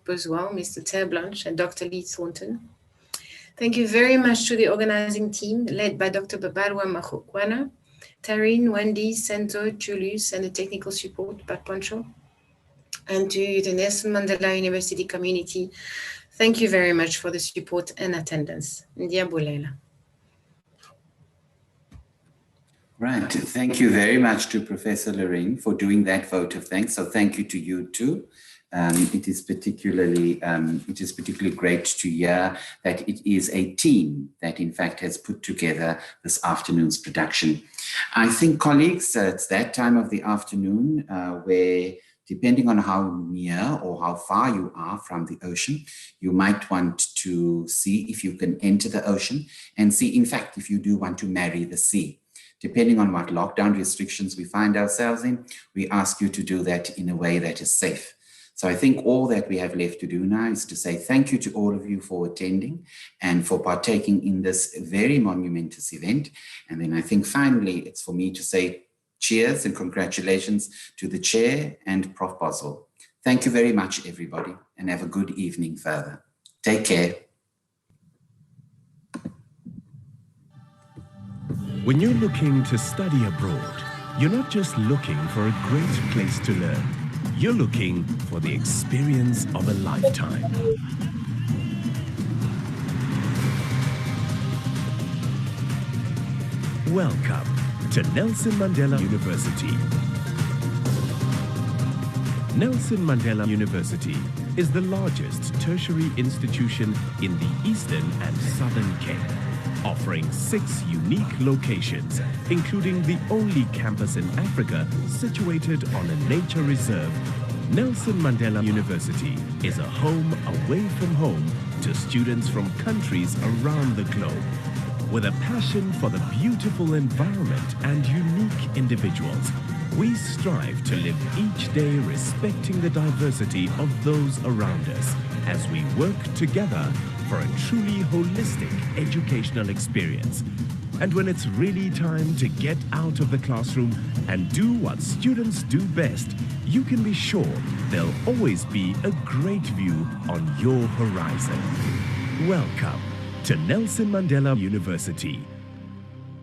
Speaker 14: Boswell, Mr. Terre Blanche and Dr. Lee Thornton. Thank you very much to the organizing team led by Dr. Babalwa Mahokwana, Taryn, Wendy, Sento, Julius, and the technical support by Poncho. And to the Nelson Mandela University community, thank you very much for the support and attendance. Ndiabulela.
Speaker 3: Right, thank you very much to Professor Lorraine for doing that vote of thanks. So thank you to you too. It is particularly great to hear that it is a team that in fact has put together this afternoon's production. I think, colleagues, it's that time of the afternoon where, depending on how near or how far you are from the ocean, you might want to see if you can enter the ocean and see, in fact, if you do want to marry the sea. Depending on what lockdown restrictions we find ourselves in, we ask you to do that in a way that is safe. So I think all that we have left to do now is to say thank you to all of you for attending and for partaking in this very monumentous event. And then I think finally, it's for me to say cheers and congratulations to the chair and Prof. Boswell. Thank you very much, everybody, and have a good evening further. Take care.
Speaker 1: When you're looking to study abroad, you're not just looking for a great place to learn. You're looking for the experience of a lifetime. Welcome to Nelson Mandela University. Nelson Mandela University is the largest tertiary institution in the Eastern and Southern Cape, offering 6 unique locations, including the only campus in Africa situated on a nature reserve. Nelson Mandela University is a home away from home to students from countries around the globe. With a passion for the beautiful environment and unique individuals, we strive to live each day respecting the diversity of those around us as we work together for a truly holistic educational experience. And when it's really time to get out of the classroom and do what students do best, you can be sure there'll always be a great view on your horizon. Welcome to Nelson Mandela University,